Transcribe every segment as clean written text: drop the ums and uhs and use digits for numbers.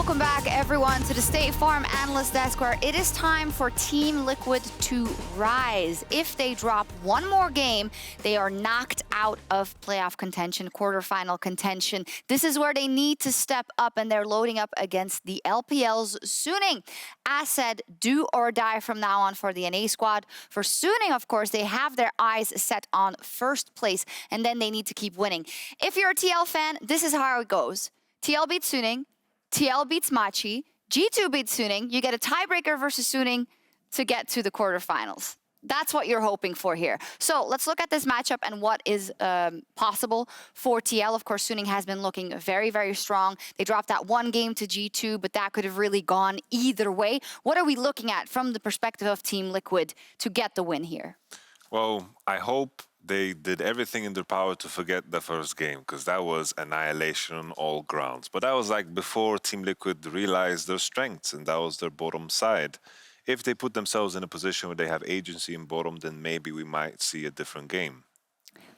welcome back everyone to the State Farm Analyst Desk, where it is time for Team Liquid to rise. If they drop one more game, they are knocked out of playoff contention, quarterfinal contention. This is where they need to step up, and they're loading up against the LPL's Suning. As said, do or die from now on for the NA squad. For Suning, of course, they have their eyes set on first place, and then they need to keep winning. If you're a TL fan, this is how it goes. TL beats Suning, TL beats Machi, G2 beats Suning, you get a tiebreaker versus Suning to get to the quarterfinals. That's what you're hoping for here. So let's look at this matchup and what is possible for TL. Of course, Suning has been looking very, very strong. They dropped that one game to G2, but that could have really gone either way. What are we looking at from the perspective of Team Liquid to get the win here? Well, I hope they did everything in their power to forget the first game, because that was annihilation on all grounds. But that was like before Team Liquid realized their strengths, and that was their bottom side. If they put themselves in a position where they have agency in bottom, then maybe we might see a different game.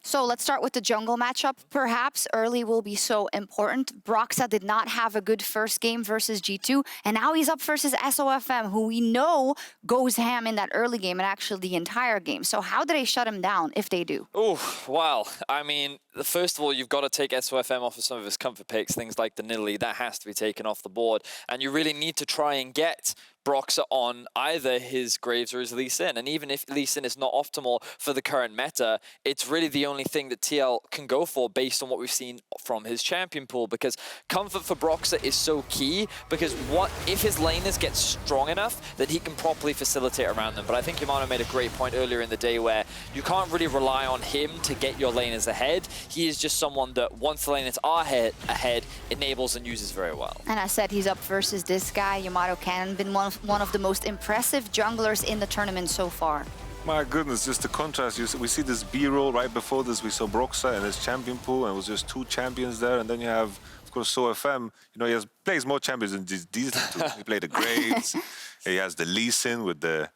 So let's start with the jungle matchup. Perhaps early will be so important. Broxah did not have a good first game versus G2, and now he's up versus SofM, who we know goes ham in that early game and actually the entire game. So how do they shut him down if they do? Oh, well, I mean, first of all, you've got to take SofM off of some of his comfort picks, things like the Lillia. That has to be taken off the board, and you really need to try and get Broxah on either his Graves or his Lee Sin. And even if Lee Sin is not optimal for the current meta, it's really the only thing that TL can go for based on what we've seen from his champion pool, because comfort for Broxah is so key, because what if his laners get strong enough that he can properly facilitate around them. But I think Yamano made a great point earlier in the day where you can't really rely on him to get your laners ahead. He is just someone that once the laners are ahead, enables and uses very well. And I said he's up versus this guy, Yamato Cannon, been one of the most impressive junglers in the tournament so far. My goodness, just the contrast. We see this B-roll right before this. We saw Broxah and his champion pool, and it was just two champions there. And then you have, of course, SofM. You know, he plays more champions than these two. He played the Graves. He has the Lee Sin with the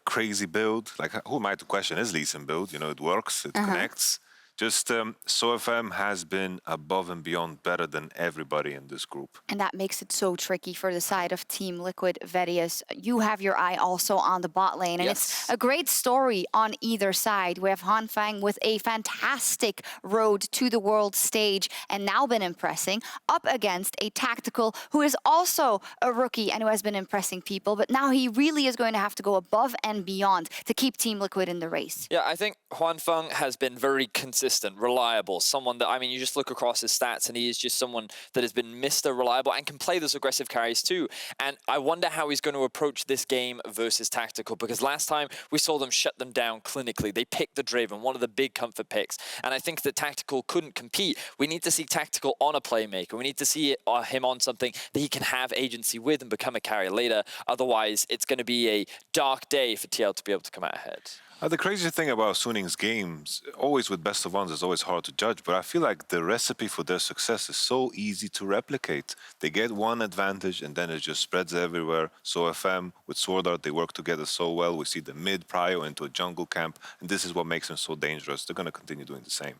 crazy build. Like, who am I to question his Lee Sin build? You know, it works, it connects. Just SofM has been above and beyond better than everybody in this group. And that makes it so tricky for the side of Team Liquid. Vedius, you have your eye also on the bot lane. And it's a great story on either side. We have huanfeng with a fantastic road to the world stage and now been impressing, up against a Tactical who is also a rookie and who has been impressing people. But now he really is going to have to go above and beyond to keep Team Liquid in the race. Yeah, I think huanfeng has been very consistent, reliable, someone that, I mean, you just look across his stats and he is just someone that has been Mr. Reliable and can play those aggressive carries too. And I wonder how he's going to approach this game versus Tactical, because last time we saw them shut them down clinically. They picked the Draven, one of the big comfort picks, and I think that Tactical couldn't compete. We need to see Tactical on a playmaker. We need to see him on something that he can have agency with and become a carrier later. Otherwise, it's going to be a dark day for TL to be able to come out ahead. The crazy thing about Suning's games, always with best of ones, is always hard to judge, but I feel like the recipe for their success is so easy to replicate. They get one advantage and then it just spreads everywhere. SofM with SwordArt, they work together so well. We see the mid prio into a jungle camp, and this is what makes them so dangerous. They're going to continue doing the same.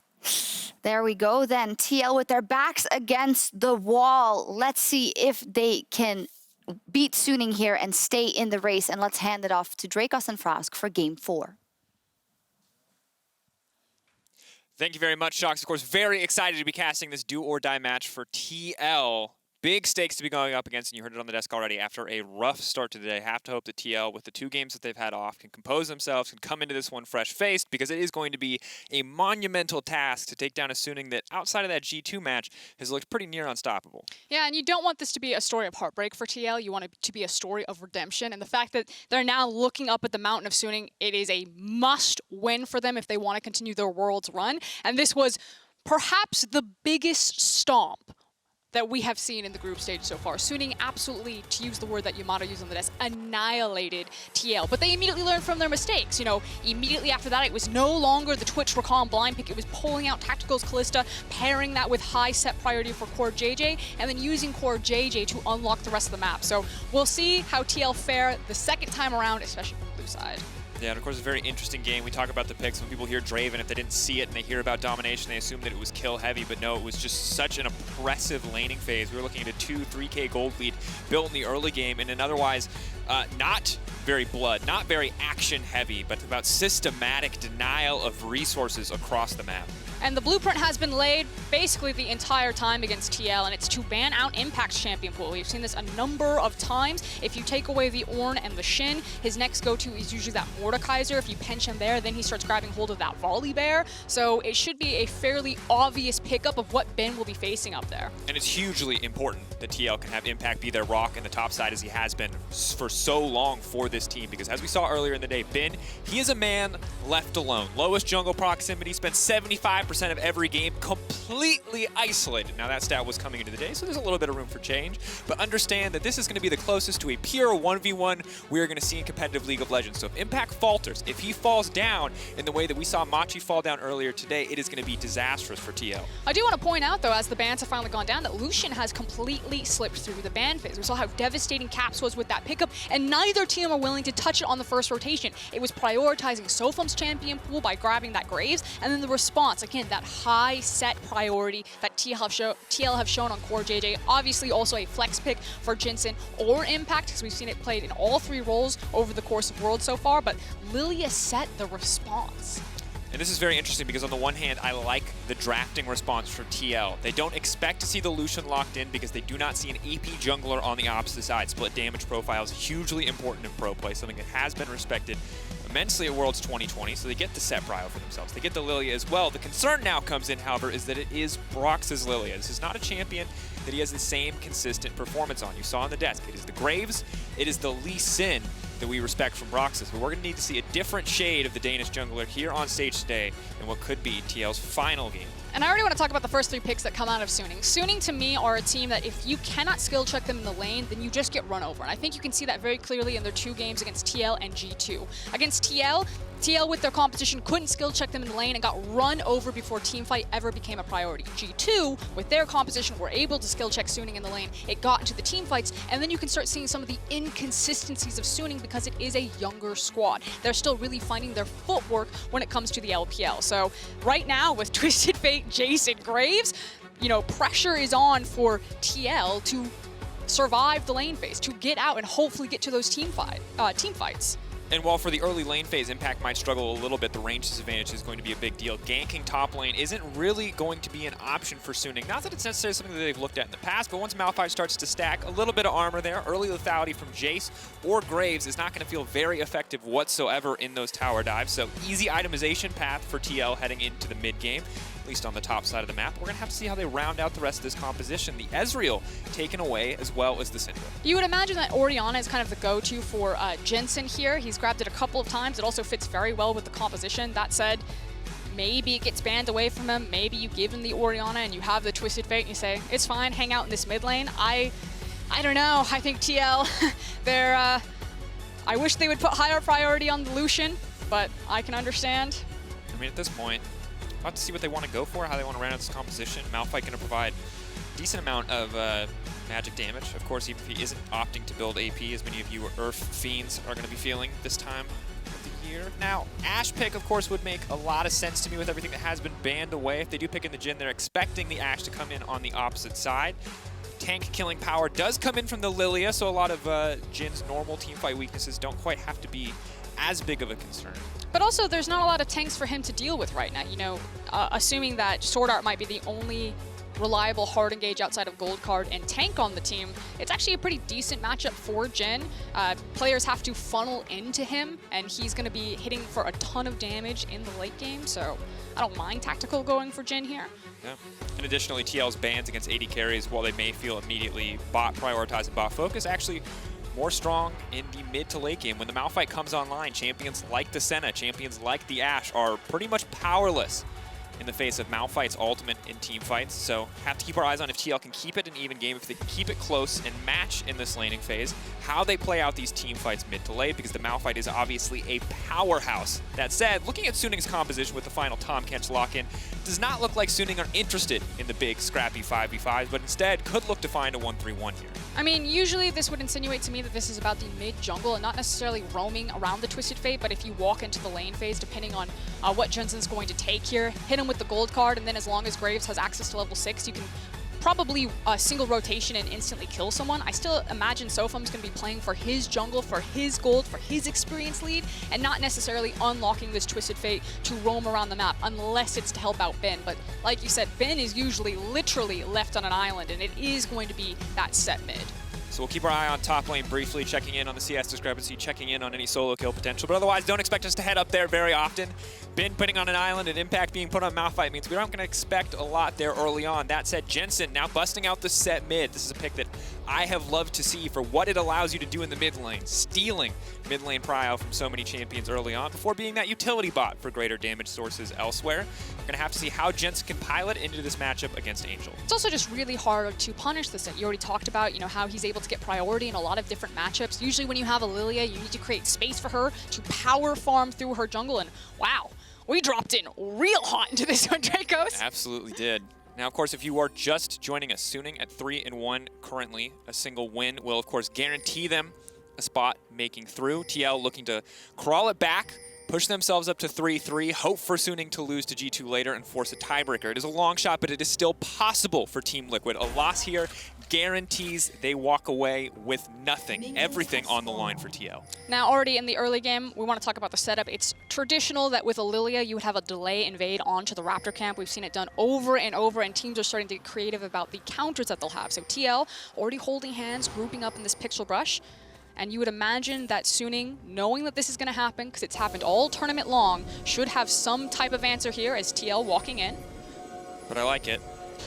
There we go then. TL with their backs against the wall. Let's see if they can beat Suning here and stay in the race. And let's hand it off to Drakos and Frosk for Game 4. Thank you very much, Shocks. Of course, very excited to be casting this do-or-die match for TL. Big stakes to be going up against, and you heard it on the desk already. After a rough start to the day, have to hope that TL, with the 2 games that they've had off, can compose themselves, can come into this one fresh-faced, because it is going to be a monumental task to take down a Suning that, outside of that G2 match, has looked pretty near unstoppable. Yeah, and you don't want this to be a story of heartbreak for TL. You want it to be a story of redemption, and the fact that they're now looking up at the mountain of Suning, it is a must-win for them if they want to continue their Worlds run, and this was perhaps the biggest stomp that we have seen in the group stage so far. Suning absolutely, to use the word that Yamato used on the desk, annihilated TL. But they immediately learned from their mistakes. You know, immediately after that, it was no longer the Twitch Recon blind pick. It was pulling out Tactical's Callista, pairing that with high set priority for CoreJJ, and then using CoreJJ to unlock the rest of the map. So we'll see how TL fare the second time around, especially from the side. Yeah, and of course, it's a very interesting game. We talk about the picks. When people hear Draven, if they didn't see it and they hear about domination, they assume that it was kill heavy, but no, it was just such an oppressive laning phase. We were looking at a 3K gold lead built in the early game in an otherwise not very not very action heavy, but about systematic denial of resources across the map. And the blueprint has been laid basically the entire time against TL, and it's to ban out Impact's champion pool. We've seen this a number of times. If you take away the Ornn and the Shin, his next go-to is usually that Mordekaiser. If you pinch him there, then he starts grabbing hold of that Volley Bear. So it should be a fairly obvious pickup of what Ben will be facing up there. And it's hugely important that TL can have Impact be their rock in the top side as he has been for so long for this team, because as we saw earlier in the day, Ben, he is a man left alone. Lowest jungle proximity, spent 75% of every game completely isolated. Now that stat was coming into the day, so there's a little bit of room for change, but understand that this is going to be the closest to a pure 1v1 we're going to see in competitive League of Legends. So if Impact falters, if he falls down in the way that we saw Machi fall down earlier today, it is going to be disastrous for TL. I do want to point out, though, as the bans have finally gone down, that Lucian has completely slipped through the ban phase. We saw how devastating Caps was with that pickup, and neither team are willing to touch it on the first rotation. It was prioritizing SofM's champion pool by grabbing that Graves, and then the response, again, that high Sett priority that TL have shown on CoreJJ. Obviously also a flex pick for Jensen or Impact, because we've seen it played in all three roles over the course of Worlds so far, but Lillia Sett the response. And this is very interesting because on the one hand, I like the drafting response for TL. They don't expect to see the Lucian locked in because they do not see an AP jungler on the opposite side. Split damage profile is hugely important in pro play, something that has been respected immensely at Worlds 2020, so they get the Sett prio for themselves. They get the Lillia as well. The concern now comes in, however, is that it is Broxah's Lillia. This is not a champion that he has the same consistent performance on. You saw on the desk, it is the Graves, it is the Lee Sin that we respect from Broxah. But we're going to need to see a different shade of the Danish jungler here on stage today in what could be TL's final game. And I already want to talk about the first three picks that come out of Suning. Suning, to me, are a team that if you cannot skill check them in the lane, then you just get run over. And I think you can see that very clearly in their two games against TL and G2. Against TL with their competition couldn't skill check them in the lane and got run over before teamfight ever became a priority. G2, with their composition, were able to skill check Suning in the lane. It got into the teamfights, and then you can start seeing some of the inconsistencies of Suning because it is a younger squad. They're still really finding their footwork when it comes to the LPL. So right now, with Twisted Fate, Jayce, and Graves, you know, pressure is on for TL to survive the lane phase, to get out and hopefully get to those team fights. And while for the early lane phase, Impact might struggle a little bit, the range disadvantage is going to be a big deal. Ganking top lane isn't really going to be an option for Suning. Not that it's necessarily something that they've looked at in the past, but once Malphite starts to stack a little bit of armor there, early lethality from Jayce or Graves is not going to feel very effective whatsoever in those tower dives. So easy itemization path for TL heading into the mid game, at least on the top side of the map. We're going to have to see how they round out the rest of this composition. The Ezreal taken away as well as the Syndra. You would imagine that Orianna is kind of the go-to for Jensen here. He's grabbed it a couple of times. It also fits very well with the composition. That said, maybe it gets banned away from him. Maybe you give him the Orianna and you have the Twisted Fate and you say, it's fine, hang out in this mid lane. I don't know. I think TL, I wish they would put higher priority on the Lucian, but I can understand. I mean, at this point, we'll have to see what they want to go for, how they want to round out this composition. Malphite going to provide a decent amount of magic damage. Of course, even if he isn't opting to build AP, as many of you Earth Fiends are going to be feeling this time of the year. Now, Ashe pick, of course, would make a lot of sense to me with everything that has been banned away. If they do pick in the Jhin, they're expecting the Ashe to come in on the opposite side. Tank killing power does come in from the Lillia, so a lot of Jhin's normal teamfight weaknesses don't quite have to be as big of a concern. But also, there's not a lot of tanks for him to deal with right now. You know, assuming that SwordArt might be the only reliable hard engage outside of Gold Card and tank on the team, it's actually a pretty decent matchup for Jhin. Players have to funnel into him, and he's going to be hitting for a ton of damage in the late game, so I don't mind tactical going for Jhin here. Yeah. And additionally, TL's bans against AD carries, while they may feel immediately bot prioritized and bot focus, actually more strong in the mid to late game. When the Malphite comes online, champions like the Senna, champions like the Ashe are pretty much powerless in the face of Malphite's ultimate in team fights. So have to keep our eyes on if TL can keep it an even game, if they can keep it close and match in this laning phase, how they play out these team fights mid to late, because the Malphite is obviously a powerhouse. That said, looking at Suning's composition with the final Tahm Kench lock-in, does not look like Suning are interested in the big scrappy 5v5s, but instead could look to find a 1-3-1 here. I mean, usually this would insinuate to me that this is about the mid jungle and not necessarily roaming around the Twisted Fate, but if you walk into the lane phase, depending on what Jensen's going to take here, hit him with the gold card, and then as long as Graves has access to level 6, you can probably single rotation and instantly kill someone. I still imagine SofM's going to be playing for his jungle, for his gold, for his experience lead, and not necessarily unlocking this Twisted Fate to roam around the map, unless it's to help out Ben. But like you said, Ben is usually literally left on an island, and it is going to be that Sett mid. So we'll keep our eye on top lane briefly, checking in on the CS discrepancy, checking in on any solo kill potential, but otherwise don't expect us to head up there very often. Ben putting on an island and Impact being put on Malphite means we aren't going to expect a lot there early on. That said, Jensen now busting out the Sett mid. This is a pick that I have loved to see for what it allows you to do in the mid lane, stealing mid lane prio from so many champions early on before being that utility bot for greater damage sources elsewhere. We're going to have to see how Jensen can pilot into this matchup against Angel. It's also just really hard to punish the Sett. You already talked about, you know, how he's able to get priority in a lot of different matchups. Usually when you have a Lillia, you need to create space for her to power farm through her jungle, and wow, we dropped in real hot into this one, Dracos. Absolutely did. Now, of course, if you are just joining us, Suning at 3-1 currently, a single win will, of course, guarantee them a spot making through. TL looking to crawl it back, push themselves up to 3-3, hope for Suning to lose to G2 later and force a tiebreaker. It is a long shot, but it is still possible for Team Liquid. A loss here guarantees they walk away with nothing, everything on the line for TL. Now, already in the early game, we want to talk about the setup. It's traditional that with a Lillia, you would have a delay invade onto the Raptor camp. We've seen it done over and over, and teams are starting to get creative about the counters that they'll have. So TL already holding hands, grouping up in this pixel brush. And you would imagine that Suning, knowing that this is going to happen, because it's happened all tournament long, should have some type of answer here as TL walking in. But I like it.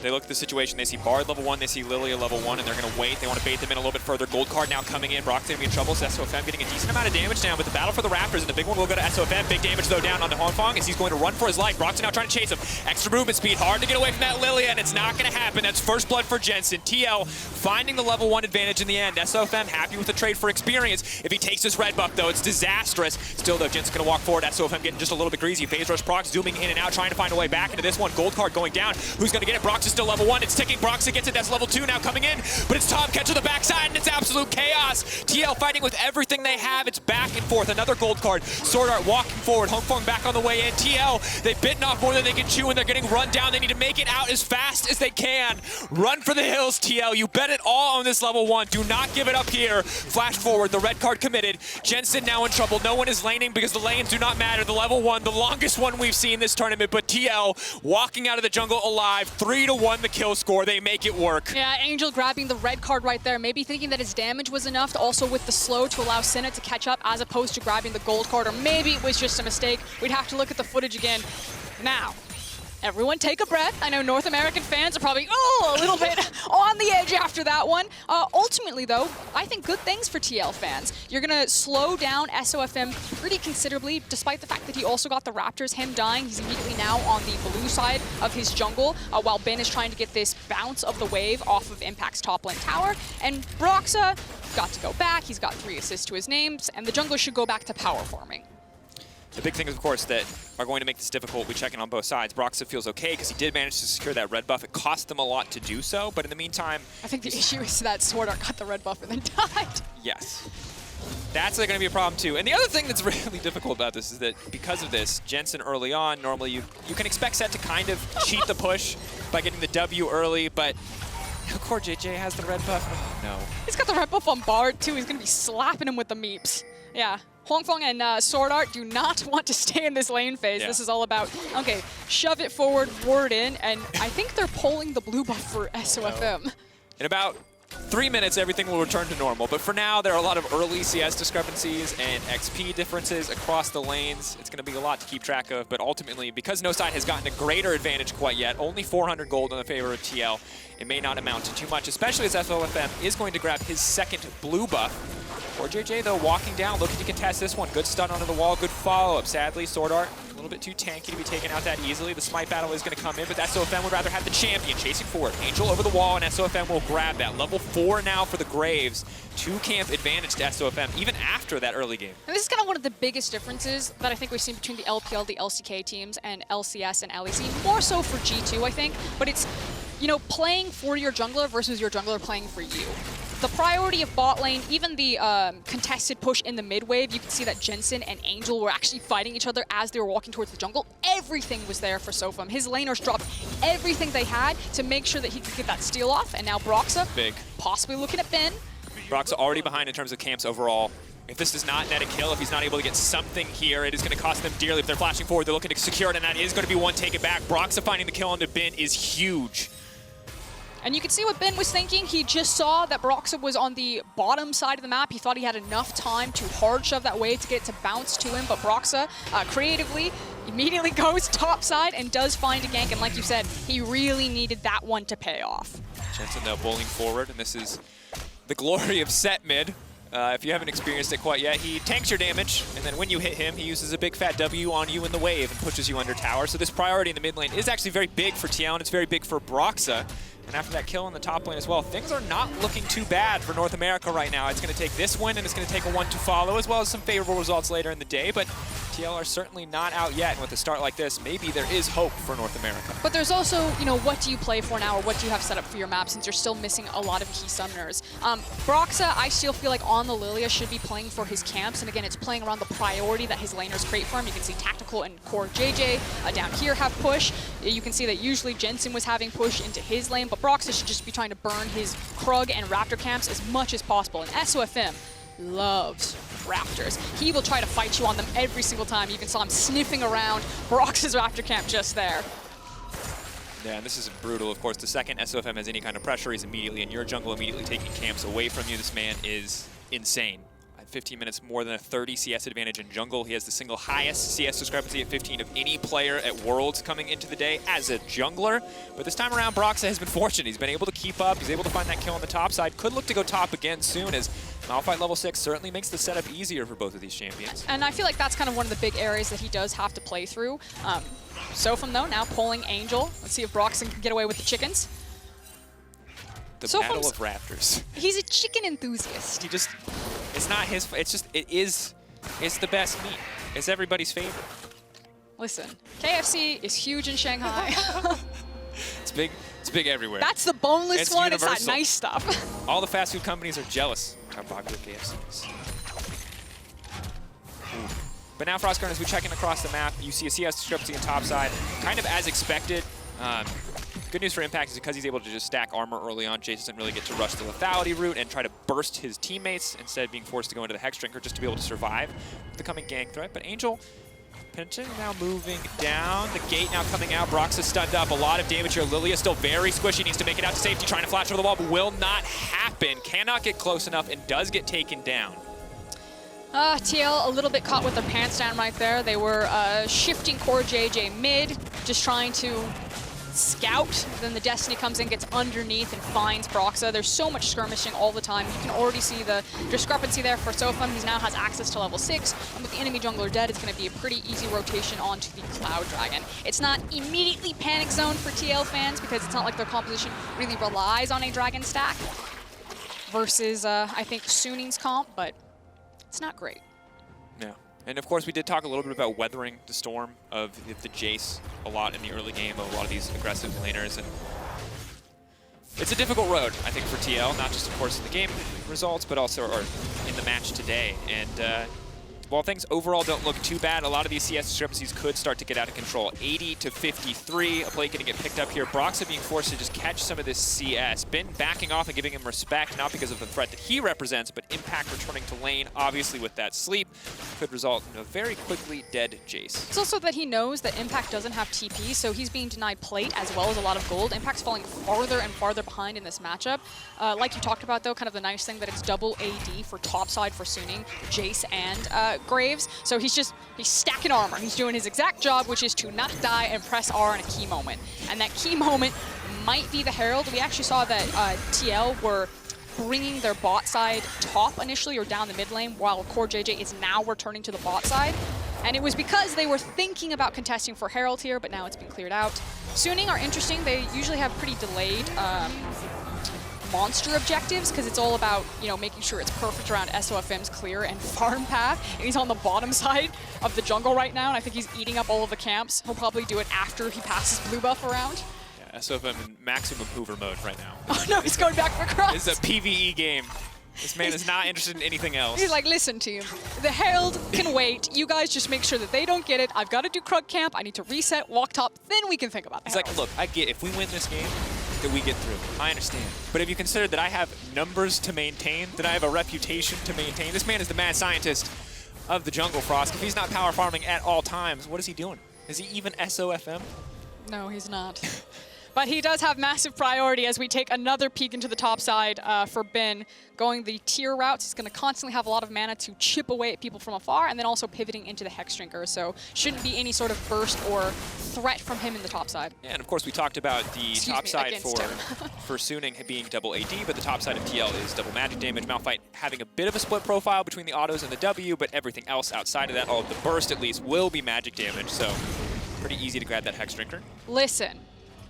They look at the situation, they see Bard level 1, they see Lillia level 1, and they're going to wait. They want to bait them in a little bit further. Gold card now coming in. Broxah going to be in trouble. So SofM getting a decent amount of damage down, but the battle for the Raptors, and the big one will go to SofM. Big damage, though, down onto huanfeng as he's going to run for his life. Broxah now trying to chase him. Extra movement speed, hard to get away from that Lillia, and it's not going to happen. That's first blood for Jensen. TL finding the level 1 advantage in the end. SofM happy with the trade for experience. If he takes this red buff, though, it's disastrous. Still, though, Jensen's going to walk forward. SofM getting just a little bit greasy. Phase rush Prox zooming in and out, trying to find a way back into this one. Gold card going down. Who's going to get it? Broxah's still level 1. It's ticking. Broxah gets it. That's level 2 now coming in, but it's Tahm Kench to the backside, and it's absolute chaos. TL fighting with everything they have. It's back and forth. Another gold card. SwordArt walking forward. huanfeng back on the way in. TL, they've bitten off more than they can chew, and they're getting run down. They need to make it out as fast as they can. Run for the hills, TL. You bet it all on this level 1. Do not give it up here. Flash forward. The red card committed. Jensen now in trouble. No one is laning because the lanes do not matter. The level 1, the longest one we've seen this tournament, but TL walking out of the jungle alive. 3-1 the kill score. They make it work. Yeah, Angel grabbing the red card right there, maybe thinking that his damage was enough, also with the slow to allow Senna to catch up as opposed to grabbing the gold card, or maybe it was just a mistake. We'd have to look at the footage again. Now, everyone take a breath. I know North American fans are probably, a little bit on the edge after that one. Ultimately, though, I think good things for TL fans. You're going to slow down SofM pretty considerably, despite the fact that he also got the Raptors. Him dying, he's immediately now on the blue side of his jungle, while Ben is trying to get this bounce of the wave off of Impact's top lane tower. And Broxah got to go back. He's got 3 assists to his names, and the jungle should go back to power farming. The big things, of course, that are going to make this difficult, we check in on both sides. Broxah feels okay because he did manage to secure that red buff. It cost them a lot to do so, but in the meantime... I think the issue is that SwordArt got the red buff and then died. Yes. That's going to be a problem, too. And the other thing that's really difficult about this is that because of this, Jensen early on, normally you can expect Sett to kind of cheat the push by getting the W early, but now CoreJJ has the red buff. Oh, no. He's got the red buff on Bard, too. He's going to be slapping him with the meeps. Yeah. huanfeng and SwordArt do not want to stay in this lane phase. Yeah. This is all about, okay, shove it forward, ward in, and I think they're pulling the blue buff for SofM. In about 3 minutes, everything will return to normal. But for now, there are a lot of early CS discrepancies and XP differences across the lanes. It's going to be a lot to keep track of. But ultimately, because no side has gotten a greater advantage quite yet, only 400 gold in the favor of TL, it may not amount to too much, especially as SofM is going to grab his second blue buff. CoreJJ, though, walking down, looking to contest this one. Good stun onto the wall, good follow-up. Sadly, SwordArt a little little bit too tanky to be taken out that easily. The smite battle is going to come in, but that SofM would rather have the champion chasing forward. Angel over the wall, and SofM will grab that. Level 4 now for the Graves. 2-camp advantage to SofM, even after that early game. And this is kind of one of the biggest differences that I think we've seen between the LPL, the LCK teams, and LCS and LEC. More so for G2, I think, but it's, you know, playing for your jungler versus your jungler playing for you. The priority of bot lane, even the contested push in the mid wave, you can see that Jensen and Angel were actually fighting each other as they were walking towards the jungle. Everything was there for SofM. His laners dropped everything they had to make sure that he could get that steal off, and now Broxah, big, possibly looking at Ben. Broxah already behind in terms of camps overall. If this does not net a kill, if he's not able to get something here, it is going to cost them dearly. If they're flashing forward, they're looking to secure it, and that is going to be one take it back. Broxah finding the kill onto Ben is huge. And you can see what Ben was thinking. He just saw that Broxah was on the bottom side of the map. He thought he had enough time to hard shove that wave to get it to bounce to him, but Broxah creatively immediately goes top side and does find a gank. And like you said, he really needed that one to pay off. Jensen though bowling forward, and this is the glory of Sett mid. If you haven't experienced it quite yet, he tanks your damage, and then when you hit him, he uses a big fat W on you in the wave and pushes you under tower. So this priority in the mid lane is actually very big for TL, and it's very big for Broxah. And after that kill in the top lane as well, things are not looking too bad for North America right now. It's going to take this win, and it's going to take a one to follow, as well as some favorable results later in the day. But TL are certainly not out yet, and with a start like this, maybe there is hope for North America. But there's also, you know, what do you play for now, or what do you have set up for your map, since you're still missing a lot of key summoners. Broxah, I still feel like on the Lillia should be playing for his camps, and again, it's playing around the priority that his laners create for him. You can see Tactical and CoreJJ down here have push. You can see that usually Jensen was having push into his lane, but Broxah should just be trying to burn his Krug and Raptor camps as much as possible. And SofM loves Raptors. He will try to fight you on them every single time. You even saw him sniffing around Broxah's Raptor camp just there. Yeah, and this is brutal. Of course, the second SofM has any kind of pressure, he's immediately in your jungle, immediately taking camps away from you. This man is insane. At 15 minutes, more than a 30 CS advantage in jungle. He has the single highest CS discrepancy at 15 of any player at Worlds coming into the day as a jungler. But this time around, Broxah has been fortunate. He's been able to keep up. He's able to find that kill on the top side. Could look to go top again soon, as Malphite level 6 certainly makes the setup easier for both of these champions. And I feel like that's kind of one of the big areas that he does have to play through. SofM, though, now pulling Angel. Let's see if Broxah can get away with the chickens. The SofM's battle of raptors. He's a chicken enthusiast. He just, it's not his, it's just, it's the best meat. It's everybody's favorite. Listen, KFC is huge in Shanghai. It's big everywhere. That's the boneless It's one. universal. It's that nice stuff. All the fast food companies are jealous of how popular KFC is. But now, Frostguard, as we check in across the map, you see a CS discrepancy in top side, kind of as expected. Good news for Impact is because he's able to just stack armor early on, Jayce doesn't really get to rush the lethality route and try to burst his teammates, instead of being forced to go into the Hex Drinker just to be able to survive the coming gank threat. But Angel, Penton now moving down, the gate now coming out, Broxah stunned up, a lot of damage here. Lillia still very squishy, needs to make it out to safety, trying to flash over the wall, but will not happen. Cannot get close enough and does get taken down. TL a little bit caught with their pants down right there. They were shifting CoreJJ mid, just trying to scout. Then the Destiny comes in, gets underneath, and finds Broxah. There's so much skirmishing all the time. You can already see the discrepancy there for SofM. He now has access to level 6, and with the enemy jungler dead, it's going to be a pretty easy rotation onto the Cloud Dragon. It's not immediately panic zone for TL fans, because it's not like their composition really relies on a Dragon stack versus, I think, Suning's comp, but it's not great. Yeah. And of course, we did talk a little bit about weathering the storm of the Jayce a lot in the early game of a lot of these aggressive laners. And it's a difficult road, I think, for TL, not just, of course, in the game results, but also in the match today. And while things overall don't look too bad, a lot of these CS discrepancies could start to get out of control. 80 to 53, a play going to get picked up here. Broxah being forced to just catch some of this CS. Ben backing off and giving him respect, not because of the threat that he represents, but Impact returning to lane, obviously with that sleep, could result in a very quickly dead Jayce. It's also that he knows that Impact doesn't have TP, so he's being denied plate as well as a lot of gold. Impact's falling farther and farther behind in this matchup. Like you talked about, though, kind of the nice thing that it's double AD for topside for Suning, Jayce, and Graves. So he's stacking armor. He's doing his exact job, which is to not die and press R in a key moment. And that key moment might be the Herald. We actually saw that TL were bringing their bot side top initially or down the mid lane, while CoreJJ is now returning to the bot side. And it was because they were thinking about contesting for Herald here, but now it's been cleared out. Suning are interesting. They usually have pretty delayed monster objectives because it's all about, you know, making sure it's perfect around SofM's clear and farm path. And he's on the bottom side of the jungle right now, and I think he's eating up all of the camps. He'll probably do it after he passes blue buff around. Yeah, SofM in maximum Hoover mode right now. Oh no, he's going back for cross. It's a PvE game. This man is not interested in anything else. He's like, listen, team, the Herald can wait. You guys just make sure that they don't get it. I've got to do Krug camp. I need to reset, walk top, then we can think about the He's Herald. like, look, I get if we win this game, that we get through. I understand. But if you consider that I have numbers to maintain, that I have a reputation to maintain, this man is the mad scientist of the jungle, Frost. If he's not power farming at all times, what is he doing? Is he even SOFM? No, he's not. But he does have massive priority as we take another peek into the top side for Ben. Going the tier routes, he's going to constantly have a lot of mana to chip away at people from afar, and then also pivoting into the Hex Drinker. So shouldn't be any sort of burst or threat from him in the top side. Yeah, and of course we talked about the top side for Suning being double AD, but the top side of TL is double magic damage. Malphite having a bit of a split profile between the autos and the W, but everything else outside of that, all of the burst at least, will be magic damage. So pretty easy to grab that Hex Drinker. Listen,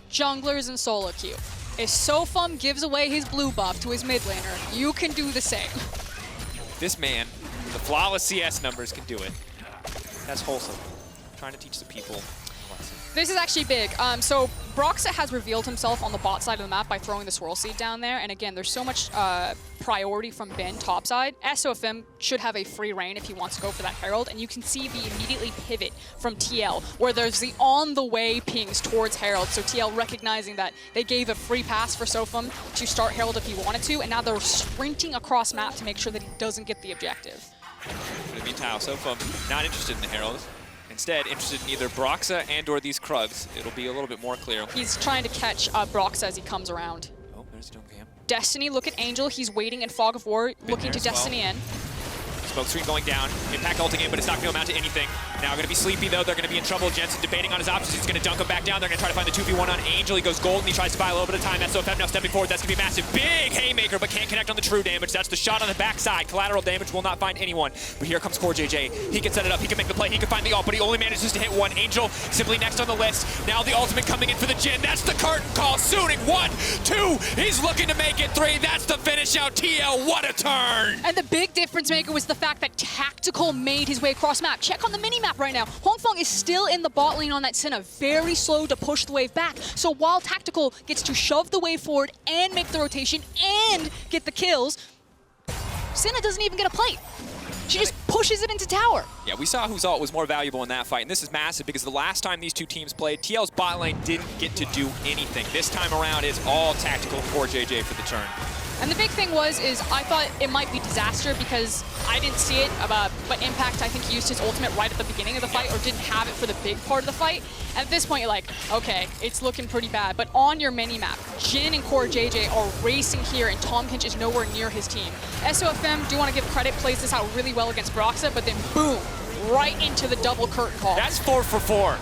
junglers and solo queue. If SofM gives away his blue buff to his mid laner, you can do the same. This man, the flawless CS numbers, can do it. That's wholesome. Trying to teach the people a lesson. This is actually big. So Broxah has revealed himself on the bot side of the map by throwing the Swirl Seed down there. And again, there's so much priority from Ben top side. SofM should have a free reign if he wants to go for that Herald. And you can see the immediately pivot from TL, where there's the on-the-way pings towards Herald. So TL recognizing that they gave a free pass for SofM to start Herald if he wanted to. And now they're sprinting across map to make sure that he doesn't get the objective. In the meantime, SofM not interested in the Herald. Instead, interested in either Broxah and or these Krugs. It'll be a little bit more clear. He's trying to catch Broxah as he comes around. Oh, there's no cam. Destiny, look at Angel. He's waiting in Fog of War, looking to Destiny in. Smoke screen going down. Impact ulting in, but it's not going to amount to anything. Now going to be sleepy, though. They're going to be in trouble. Jensen debating on his options. He's going to dunk him back down. They're going to try to find the 2v1 on Angel. He goes gold, and he tries to buy a little bit of time. That's SofM now stepping forward. That's going to be massive. Big haymaker, but can't connect on the true damage. That's the shot on the backside. Collateral damage will not find anyone. But here comes CoreJJ. He can set it up. He can make the play. He can find the ult, but he only manages to hit one. Angel simply next on the list. Now the ultimate coming in for the Jhin. That's the curtain call. Suning 1, 2. He's looking to make it 3. That's the finish out. TL, what a turn. And the big difference maker was the fact that Tactical made his way across map. Check on the mini-map right now. Huanfeng is still in the bot lane on that Senna, very slow to push the wave back. So while Tactical gets to shove the wave forward and make the rotation and get the kills, Senna doesn't even get a plate. She just pushes it into tower. Yeah, we saw whose ult was more valuable in that fight, and this is massive because the last time these two teams played, TL's bot lane didn't get to do anything. This time around, it's all Tactical CoreJJ for the turn. And the big thing is I thought it might be disaster because I didn't see it, but Impact, I think, used his ultimate right at the beginning of the fight or didn't have it for the big part of the fight. And at this point, you're like, okay, it's looking pretty bad. But on your mini-map, Jhin and CoreJJ are racing here, and Kench is nowhere near his team. SofM, do want to give credit, plays this out really well against Broxah, but then boom, right into the double curtain call. That's 4 for 4.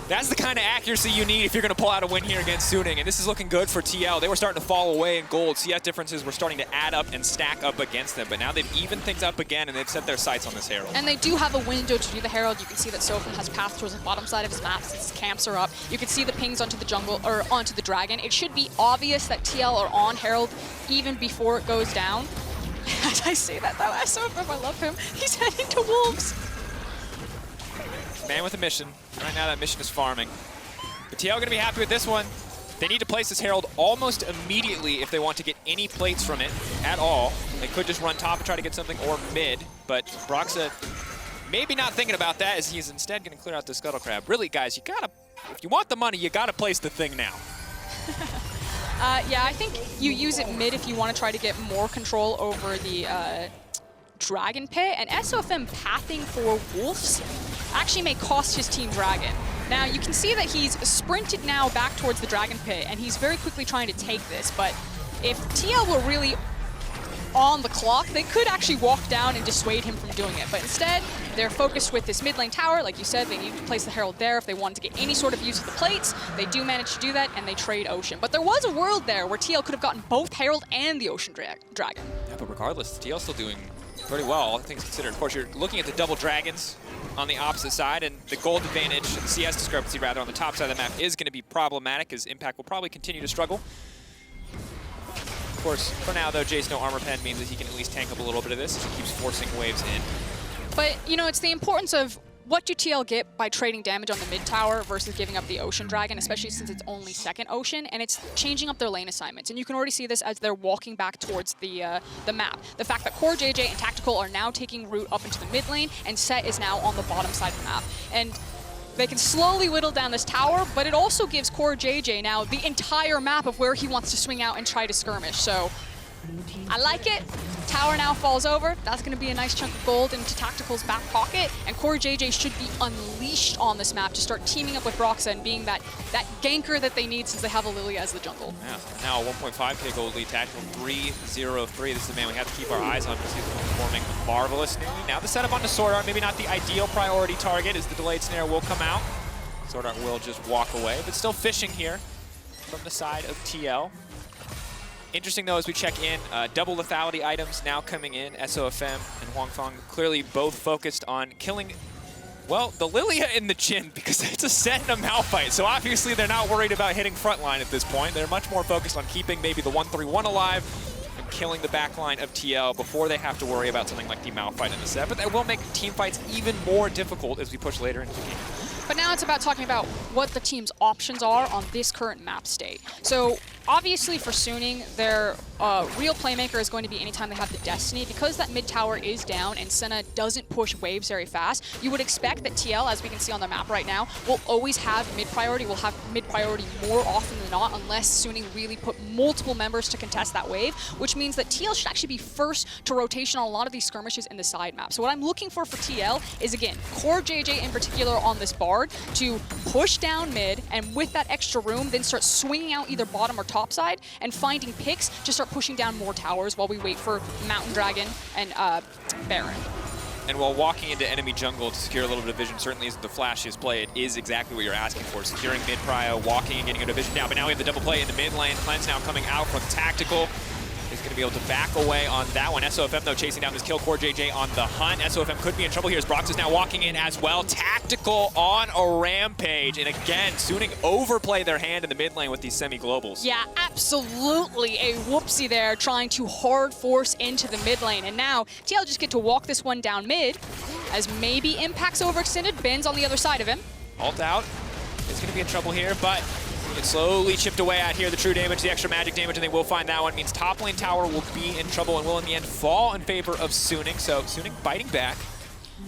That's the kind of accuracy you need if you're going to pull out a win here against Suning, and this is looking good for TL. They were starting to fall away in gold. CS differences were starting to add up and stack up against them, but now they've evened things up again, and they've set their sights on this Herald. And they do have a window to do the Herald. You can see that SofM has path towards the bottom side of his map since his camps are up. You can see the pings onto the jungle, or onto the dragon. It should be obvious that TL are on Herald even before it goes down. As I say that, though, SofM, I love him. He's heading to Wolves. Man with a mission. Right now, that mission is farming. But TL going to be happy with this one. They need to place this Herald almost immediately if they want to get any plates from it at all. They could just run top and try to get something, or mid, but Broxah maybe not thinking about that as he's instead going to clear out the Scuttle Crab. Really, guys, you gotta, if you want the money, you gotta place the thing now. Yeah, I think you use it mid if you want to try to get more control over the Dragon Pit, and SofM pathing for Wolves actually may cost his team Dragon. Now, you can see that he's sprinted now back towards the Dragon Pit, and he's very quickly trying to take this, but if TL were really on the clock, they could actually walk down and dissuade him from doing it. But instead, they're focused with this mid lane tower. Like you said, they need to place the Herald there if they wanted to get any sort of use of the plates. They do manage to do that, and they trade Ocean. But there was a world there where TL could have gotten both Herald and the Ocean Dragon. Yeah, but regardless, TL's still doing pretty well, all things considered. Of course, you're looking at the double dragons on the opposite side, and the gold advantage, the CS discrepancy rather, on the top side of the map is going to be problematic, as Impact will probably continue to struggle. Of course, for now though, Jayce no armor pen means that he can at least tank up a little bit of this as he keeps forcing waves in. But, you know, it's the importance of what do TL get by trading damage on the mid tower versus giving up the Ocean Dragon, especially since it's only second Ocean, and it's changing up their lane assignments. And you can already see this as they're walking back towards the map. The fact that CoreJJ and Tactical are now taking route up into the mid lane, and Sett is now on the bottom side of the map. And they can slowly whittle down this tower, but it also gives CoreJJ now the entire map of where he wants to swing out and try to skirmish. So I like it. Tower now falls over. That's going to be a nice chunk of gold into Tactical's back pocket, and CoreJJ should be unleashed on this map to start teaming up with Broxah and being that ganker that they need since they have a Lillia as the jungle. Yeah, now a 1.5k gold lead. Tactical 3-0-3. This is the man we have to keep our eyes on because he's performing marvelously. Now the setup onto SwordArt, maybe not the ideal priority target, as the delayed snare will come out. SwordArt will just walk away, but still fishing here from the side of TL. Interesting though, as we check in, double lethality items now coming in, SofM and huanfeng, clearly both focused on killing, well, the Lillia and the Jhin, because it's a Sett and a Malphite, so obviously they're not worried about hitting frontline at this point. They're much more focused on keeping maybe the 1-3-1 alive and killing the backline of TL before they have to worry about something like the Malphite and the Sett, but that will make team fights even more difficult as we push later into the game. But now it's about talking about what the team's options are on this current map state. So obviously for Suning, their real playmaker is going to be anytime they have the Destiny. Because that mid tower is down and Senna doesn't push waves very fast, you would expect that TL, as we can see on the map right now, will always have mid priority, will have mid priority more often than not, unless Suning really put multiple members to contest that wave, which means that TL should actually be first to rotation on a lot of these skirmishes in the side map. So what I'm looking for TL is, again, CoreJJ in particular on this Bard to push down mid, and with that extra room, then start swinging out either bottom or top side and finding picks to start pushing down more towers while we wait for Mountain Dragon and Baron. And while walking into enemy jungle to secure a little bit of vision certainly isn't the flashiest play, it is exactly what you're asking for. Securing mid prio, walking and getting a vision now, but now we have the double play in the mid lane. Cleanse now coming out from Tactical. Is going to be able to back away on that one. SofM, though, chasing down this kill. CoreJJ on the hunt. SofM could be in trouble here as Broxah is now walking in as well. Tactical on a rampage. And again, Suning overplay their hand in the mid lane with these semi-globals. Yeah, absolutely a whoopsie there, trying to hard force into the mid lane. And now TL just get to walk this one down mid, as maybe Impact's overextended. Ben's on the other side of him. Ult out. Is going to be in trouble here, but it's slowly chipped away at here. The true damage, the extra magic damage, and they will find that one. Means top lane tower will be in trouble and will in the end fall in favor of Suning. So Suning biting back.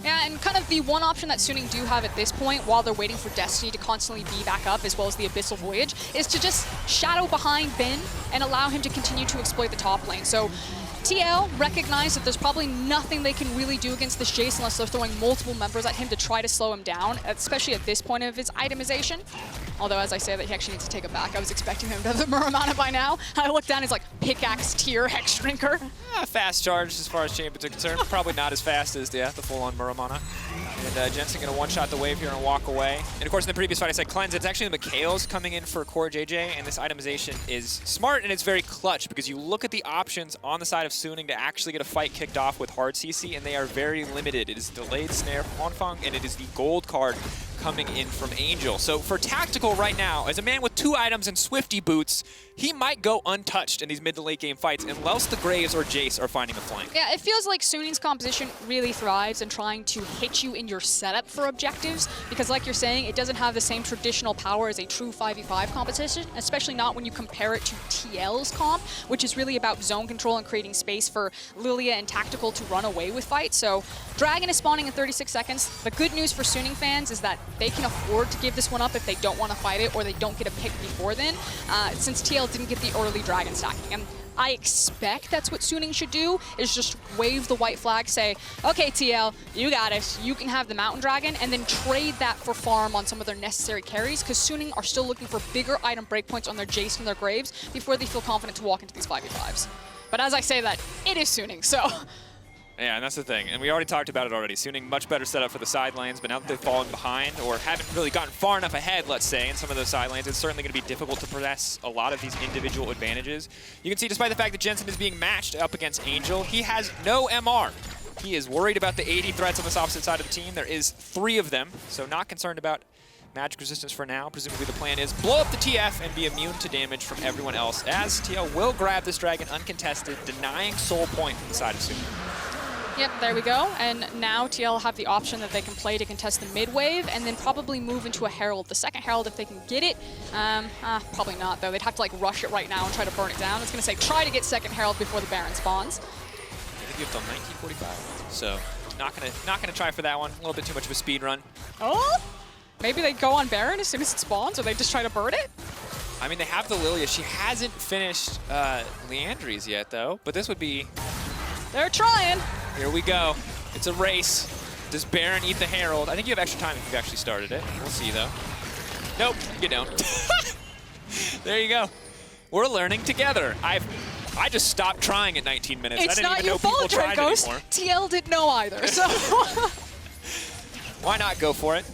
Yeah, and kind of the one option that Suning do have at this point, while they're waiting for Destiny to constantly be back up, as well as the Abyssal Voyage, is to just shadow behind Ben and allow him to continue to exploit the top lane. So TL recognize that there's probably nothing they can really do against this Jayce unless they're throwing multiple members at him to try to slow him down, especially at this point of his itemization. Although, as I say that, he actually needs to take it back. I was expecting him to have the Muramana by now. I look down, he's like, pickaxe tier Hex Drinker. Fast charge as far as Chambers are concerned. Probably not as fast as the full-on Muramana. And Jensen going to one-shot the wave here and walk away. And of course, in the previous fight, I said cleanse. It's actually the Mikhails coming in for CoreJJ, and this itemization is smart and it's very clutch because you look at the options on the side of Suning to actually get a fight kicked off with hard CC, and they are very limited. It is delayed snare from huanfeng, and it is the gold card coming in from Angel. So for Tactical right now, as a man with 2 items and Swifty boots, he might go untouched in these mid to late game fights unless the Graves or Jayce are finding the flank. Yeah, it feels like Suning's composition really thrives in trying to hit you in your setup for objectives, because like you're saying, it doesn't have the same traditional power as a true 5v5 competition, especially not when you compare it to TL's comp, which is really about zone control and creating space for Lillia and Tactical to run away with fights. So Dragon is spawning in 36 seconds. The good news for Suning fans is that they can afford to give this one up if they don't want to fight it or they don't get a pick before then, since TL didn't get the early Dragon stacking. And I expect that's what Suning should do, is just wave the white flag, say, okay, TL, you got us. You can have the Mountain Dragon, and then trade that for farm on some of their necessary carries, because Suning are still looking for bigger item breakpoints on their Jayce and their Graves before they feel confident to walk into these 5v5s. But as I say that, it is Suning, so... Yeah, and that's the thing. And we already talked about it already. Suning much better setup for the side lanes, but now that they've fallen behind or haven't really gotten far enough ahead, let's say, in some of those side lanes, it's certainly going to be difficult to possess a lot of these individual advantages. You can see, despite the fact that Jensen is being matched up against Angel, he has no MR. He is worried about the 80 threats on this opposite side of the team. There is 3 of them, so not concerned about magic resistance for now. Presumably the plan is blow up the TF and be immune to damage from everyone else, as TL will grab this dragon uncontested, denying soul point from the side of Suna. Yep, there we go. And now TL have the option that they can play to contest the mid wave and then probably move into a Herald. The second Herald, if they can get it, probably not though. They'd have to like rush it right now and try to burn it down. It's gonna say try to get second Herald before the Baron spawns. I think you have till 1945, so not gonna try for that one. A little bit too much of a speed run. Oh, maybe they go on Baron as soon as it spawns, or they just try to burn it. I mean, they have the Lillia. She hasn't finished Leandry's yet though, but this would be. They're trying. Here we go. It's a race. Does Baron eat the Herald? I think you have extra time if you've actually started it. We'll see, though. Nope, you don't. There you go. We're learning together. I just stopped trying at 19 minutes. It's I didn't not even your know people fault, tried Dragos. anymore. TL didn't know either, so. Why not go for it?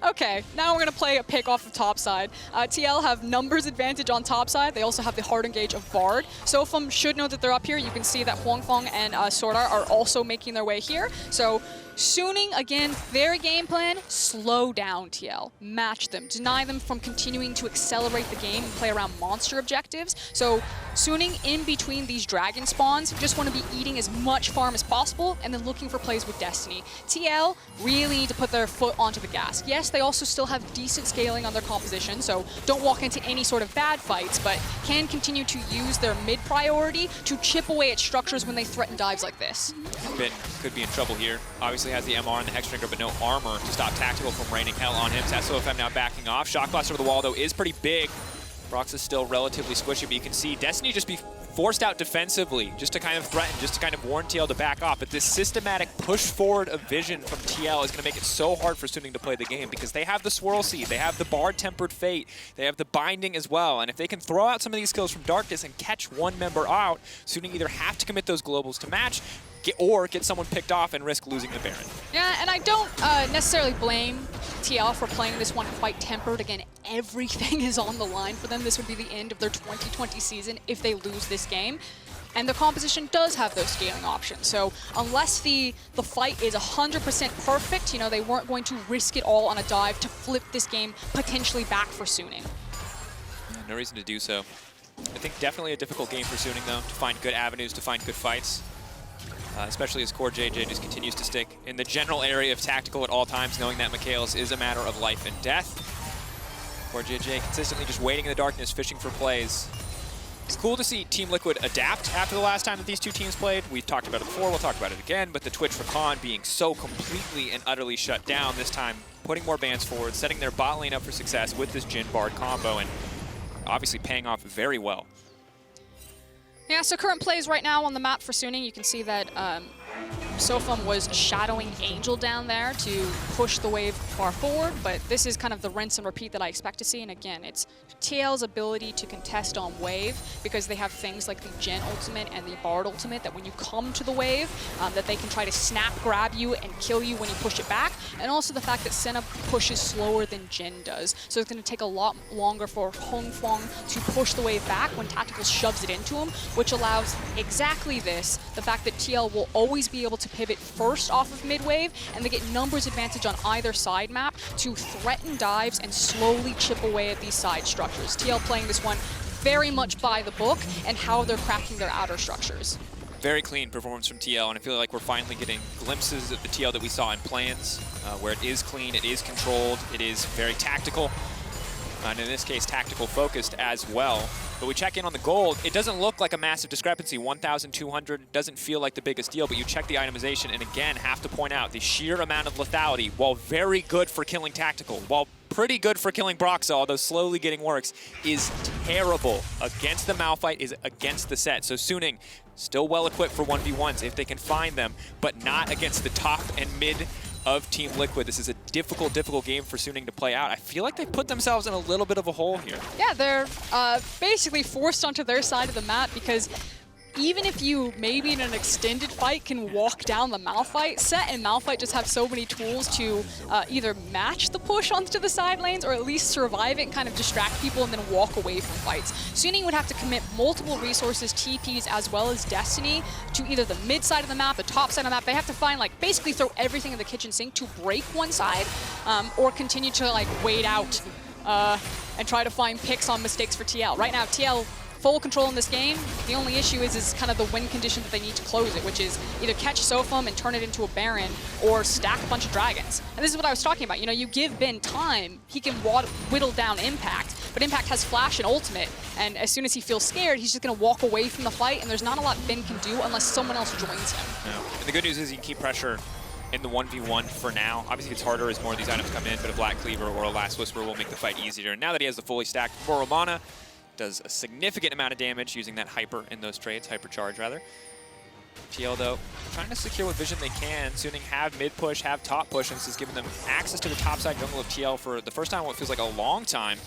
Okay, now we're going to play a pick off of top side. TL have numbers advantage on top side. They also have the hard engage of Bard. SofM should know that they're up here. You can see that huanfeng and SwordArt are also making their way here. So Suning, again, their game plan, slow down TL. Match them. Deny them from continuing to accelerate the game and play around monster objectives. So Suning, in between these dragon spawns, just want to be eating as much farm as possible and then looking for plays with Destiny. TL really need to put their foot onto the gas. Yes, they also still have decent scaling on their composition, so don't walk into any sort of bad fights, but can continue to use their mid priority to chip away at structures when they threaten dives like this. Could be in trouble here. Obviously has the MR and the Hexdrinker, but no armor to stop Tactical from raining hell on him. SofM now backing off. Shock Blast over the wall, though, is pretty big. Broxah is still relatively squishy, but you can see Destiny just be forced out defensively, just to kind of threaten, just to kind of warn TL to back off. But this systematic push forward of vision from TL is going to make it so hard for Suning to play the game, because they have the Swirl Seed, they have the Bard Tempered Fate, they have the Binding as well. And if they can throw out some of these skills from Darkness and catch one member out, Suning either have to commit those globals to match, or get someone picked off and risk losing the Baron. Yeah, and I don't necessarily blame TL for playing this one quite tempered. Again, everything is on the line for them. This would be the end of their 2020 season if they lose this game. And the composition does have those scaling options. So unless the fight is 100% perfect, you know, they weren't going to risk it all on a dive to flip this game potentially back for Suning. Yeah, no reason to do so. I think definitely a difficult game for Suning, though, to find good avenues, to find good fights. Especially as CoreJJ just continues to stick in the general area of tactical at all times, knowing that Mikhail's is a matter of life and death. CoreJJ consistently just waiting in the darkness, fishing for plays. It's cool to see Team Liquid adapt after the last time that these two teams played. We've talked about it before, we'll talk about it again, but the Twitch for Khan being so completely and utterly shut down this time, putting more bans forward, setting their bot lane up for success with this Jhin Bard combo, and obviously paying off very well. Yeah, so current plays right now on the map for Suning, you can see that SofM was shadowing Angel down there to push the wave far forward, but this is kind of the rinse and repeat that I expect to see. And again, it's TL's ability to contest on wave, because they have things like the Jhin ultimate and the Bard ultimate that when you come to the wave, that they can try to snap grab you and kill you when you push it back. And also the fact that Senna pushes slower than Jhin does. So it's going to take a lot longer for huanfeng to push the wave back when Tactical shoves it into him, which allows exactly this, the fact that TL will always be able to pivot first off of mid-wave, and they get numbers advantage on either side map to threaten dives and slowly chip away at these side structures. TL playing this one very much by the book and how they're cracking their outer structures. Very clean performance from TL, and I feel like we're finally getting glimpses of the TL that we saw in plans, where it is clean, it is controlled, it is very tactical, and in this case, tactical focused as well. But we check in on the gold, it doesn't look like a massive discrepancy. 1,200 doesn't feel like the biggest deal, but you check the itemization, and again, have to point out the sheer amount of lethality, while very good for killing tactical, while pretty good for killing Broxah, although slowly getting works, is terrible against the Malphite, is against the Sett. So Suning, still well equipped for 1v1s if they can find them, but not against the top and mid of Team Liquid. This is a difficult game for Suning to play out. I feel like they put themselves in a little bit of a hole here. Yeah, they're basically forced onto their side of the map, because even if you, maybe in an extended fight, can walk down the Malphite, Sett and Malphite just have so many tools to either match the push onto the side lanes or at least survive it and kind of distract people and then walk away from fights. Suning would have to commit multiple resources, TPs, as well as Destiny to either the mid side of the map, the top side of the map. They have to find, like, basically throw everything in the kitchen sink to break one side, or continue to, like, wait out and try to find picks on mistakes for TL. Right now, TL full control in this game. The only issue is kind of the win condition that they need to close it, which is either catch SofM and turn it into a Baron or stack a bunch of dragons. And this is what I was talking about. You know, you give Ben time, he can whittle down Impact, but Impact has Flash and Ultimate, and as soon as he feels scared, he's just going to walk away from the fight, and there's not a lot Ben can do unless someone else joins him. Yeah. And the good news is you can keep pressure in the 1v1 for now. Obviously, it's harder as more of these items come in, but a Black Cleaver or a Last Whisper will make the fight easier. And now that he has the fully stacked Moral Mana, does a significant amount of damage using that Hyper in those trades, Hypercharge rather. TL, though, trying to secure what vision they can. Suning have mid-push, have top-push, and this is giving them access to the top-side jungle of TL for the first time in what feels like a long time.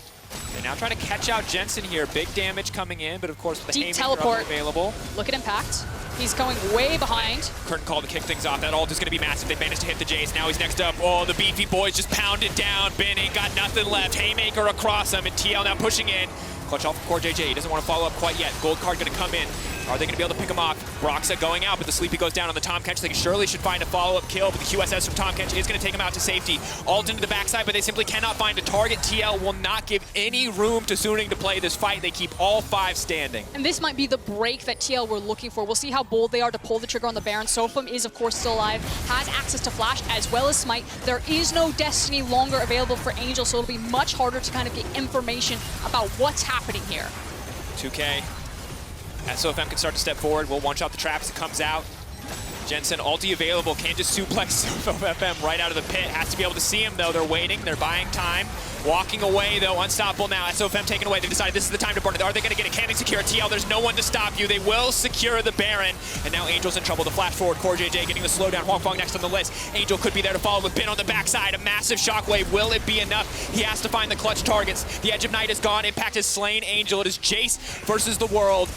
They now try to catch out Jensen here. Big damage coming in, but of course with the deep teleport available. Look at Impact. He's going way behind. Curtain call to kick things off. That ult is going to be massive. They managed to hit the Jayce. Now he's next up. Oh, the beefy boys just pounded down. Ben ain't got nothing left. Haymaker across him, and TL now pushing in. Clutch off of CoreJJ. He doesn't want to follow up quite yet. Gold card going to come in. Are they going to be able to pick him off? Broxah going out, but the Sleepy goes down on the Tahm Kench. They surely should find a follow-up kill, but the QSS from Tahm Kench is going to take him out to safety. Ult into the backside, but they simply cannot find a target. TL will not give any room to Suning to play this fight. They keep all 5 standing. And this might be the break that TL were looking for. We'll see how bold they are to pull the trigger on the Baron. SofM is, of course, still alive, has access to Flash as well as Smite. There is no Destiny longer available for Angel, so it'll be much harder to kind of get information about what's happening here. 2K. SofM can start to step forward. We'll one-shot the traps. It comes out. Jensen, ulti available. Can't just suplex SofM right out of the pit. Has to be able to see him, though. They're waiting. They're buying time. Walking away, though. Unstoppable now. SofM taken away. They decided this is the time to burn it. Are they going to get it? Can they secure TL? There's no one to stop you. They will secure the Baron. And now Angel's in trouble. The flash forward. CoreJJ getting the slowdown. huanfeng next on the list. Angel could be there to follow with Ben on the backside. A massive shockwave. Will it be enough? He has to find the clutch targets. The Edge of Night is gone. Impact has slain Angel. It is Jayce versus the world.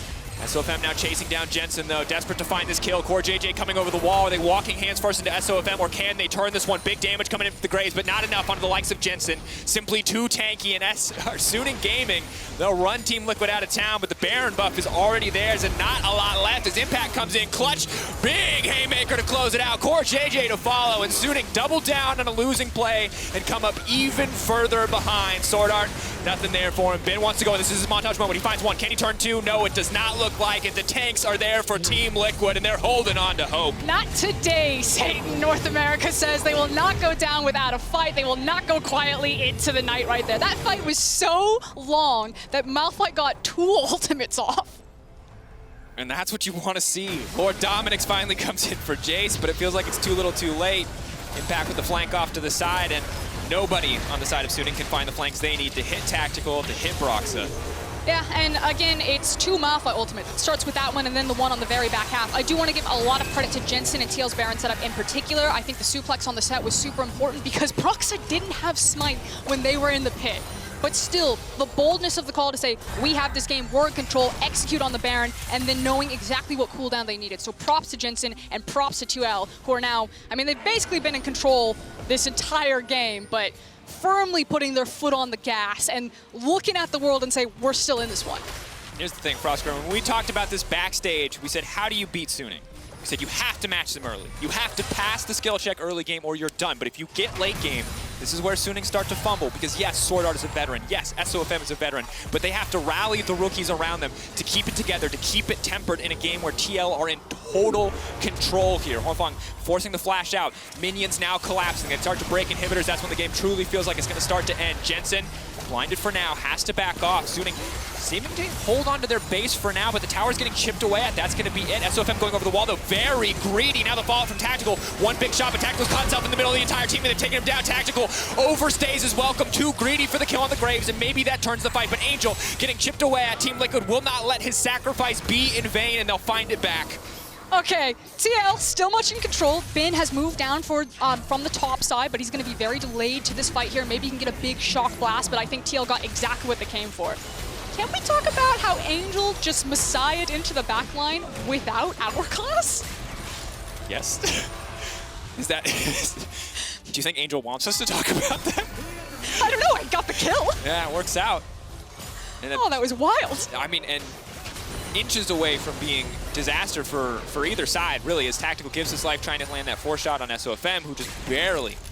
SofM now chasing down Jensen, though, desperate to find this kill. CoreJJ coming over the wall. Are they walking hands first into SofM, or can they turn this one? Big damage coming in for the Graves, but not enough onto the likes of Jensen. Simply too tanky, and Suning Gaming, they'll run Team Liquid out of town, but the Baron buff is already theirs, and not a lot left as Impact comes in. Clutch, big haymaker to close it out. CoreJJ to follow, and Suning double down on a losing play and come up even further behind. SwordArt, nothing there for him. Ben wants to go, this is his montage moment. He finds one. Can he turn 2? No, it does not look like it. The tanks are there for Team Liquid, and they're holding on to hope. Not today, Satan. North America says they will not go down without a fight. They will not go quietly into the night right there. That fight was so long that Malphite got 2 ultimates off. And that's what you want to see. Lord Dominic's finally comes in for Jayce, but it feels like it's too little too late. Impact with the flank off to the side, and nobody on the side of Suning can find the flanks they need to hit Tactical, to hit Broxah. Yeah, and again, it's 2 Malphite ultimates. It starts with that one and then the one on the very back half. I do want to give a lot of credit to Jensen and TL's Baron setup in particular. I think the suplex on the Sett was super important because Broxah didn't have Smite when they were in the pit. But still, the boldness of the call to say, we have this game, we're in control, execute on the Baron, and then knowing exactly what cooldown they needed. So props to Jensen and props to 2L, who are now, I mean, they've basically been in control this entire game, but firmly putting their foot on the gas and looking at the world and say, we're still in this one. Here's the thing, Frostgrove, when we talked about this backstage, we said, how do you beat Suning? We said, you have to match them early. You have to pass the skill check early game or you're done. But if you get late game, this is where Suning start to fumble because yes, SwordArt is a veteran. Yes, SofM is a veteran. But they have to rally the rookies around them to keep it together, to keep it tempered in a game where TL are in total control here. huanfeng forcing the flash out. Minions now collapsing. They start to break inhibitors. That's when the game truly feels like it's going to start to end. Jensen, blinded for now, has to back off. Suning seeming to hold on to their base for now, but the tower's getting chipped away at. That's going to be it. SofM going over the wall, though, very greedy. Now the fallout from Tactical. One big shot, but Tactical's caught himself in the middle of the entire team, and they've taken him down. Tactical overstays his welcome. Too greedy for the kill on the Graves, and maybe that turns the fight. But Angel getting chipped away at. Team Liquid will not let his sacrifice be in vain, and they'll find it back. Okay, TL still much in control. Ben has moved down for from the top side, but he's going to be very delayed to this fight here. Maybe he can get a big shock blast, but I think TL got exactly what they came for. can we talk about how Angel just messiahed into the backline without Hourglass? Yes. Is that... Do you think Angel wants us to talk about that? I don't know, I got the kill. Yeah, it works out. And Oh, that was wild. I mean, and inches away from being disaster for either side, really, as Tactical gives his life trying to land that 4-shot on SofM, who just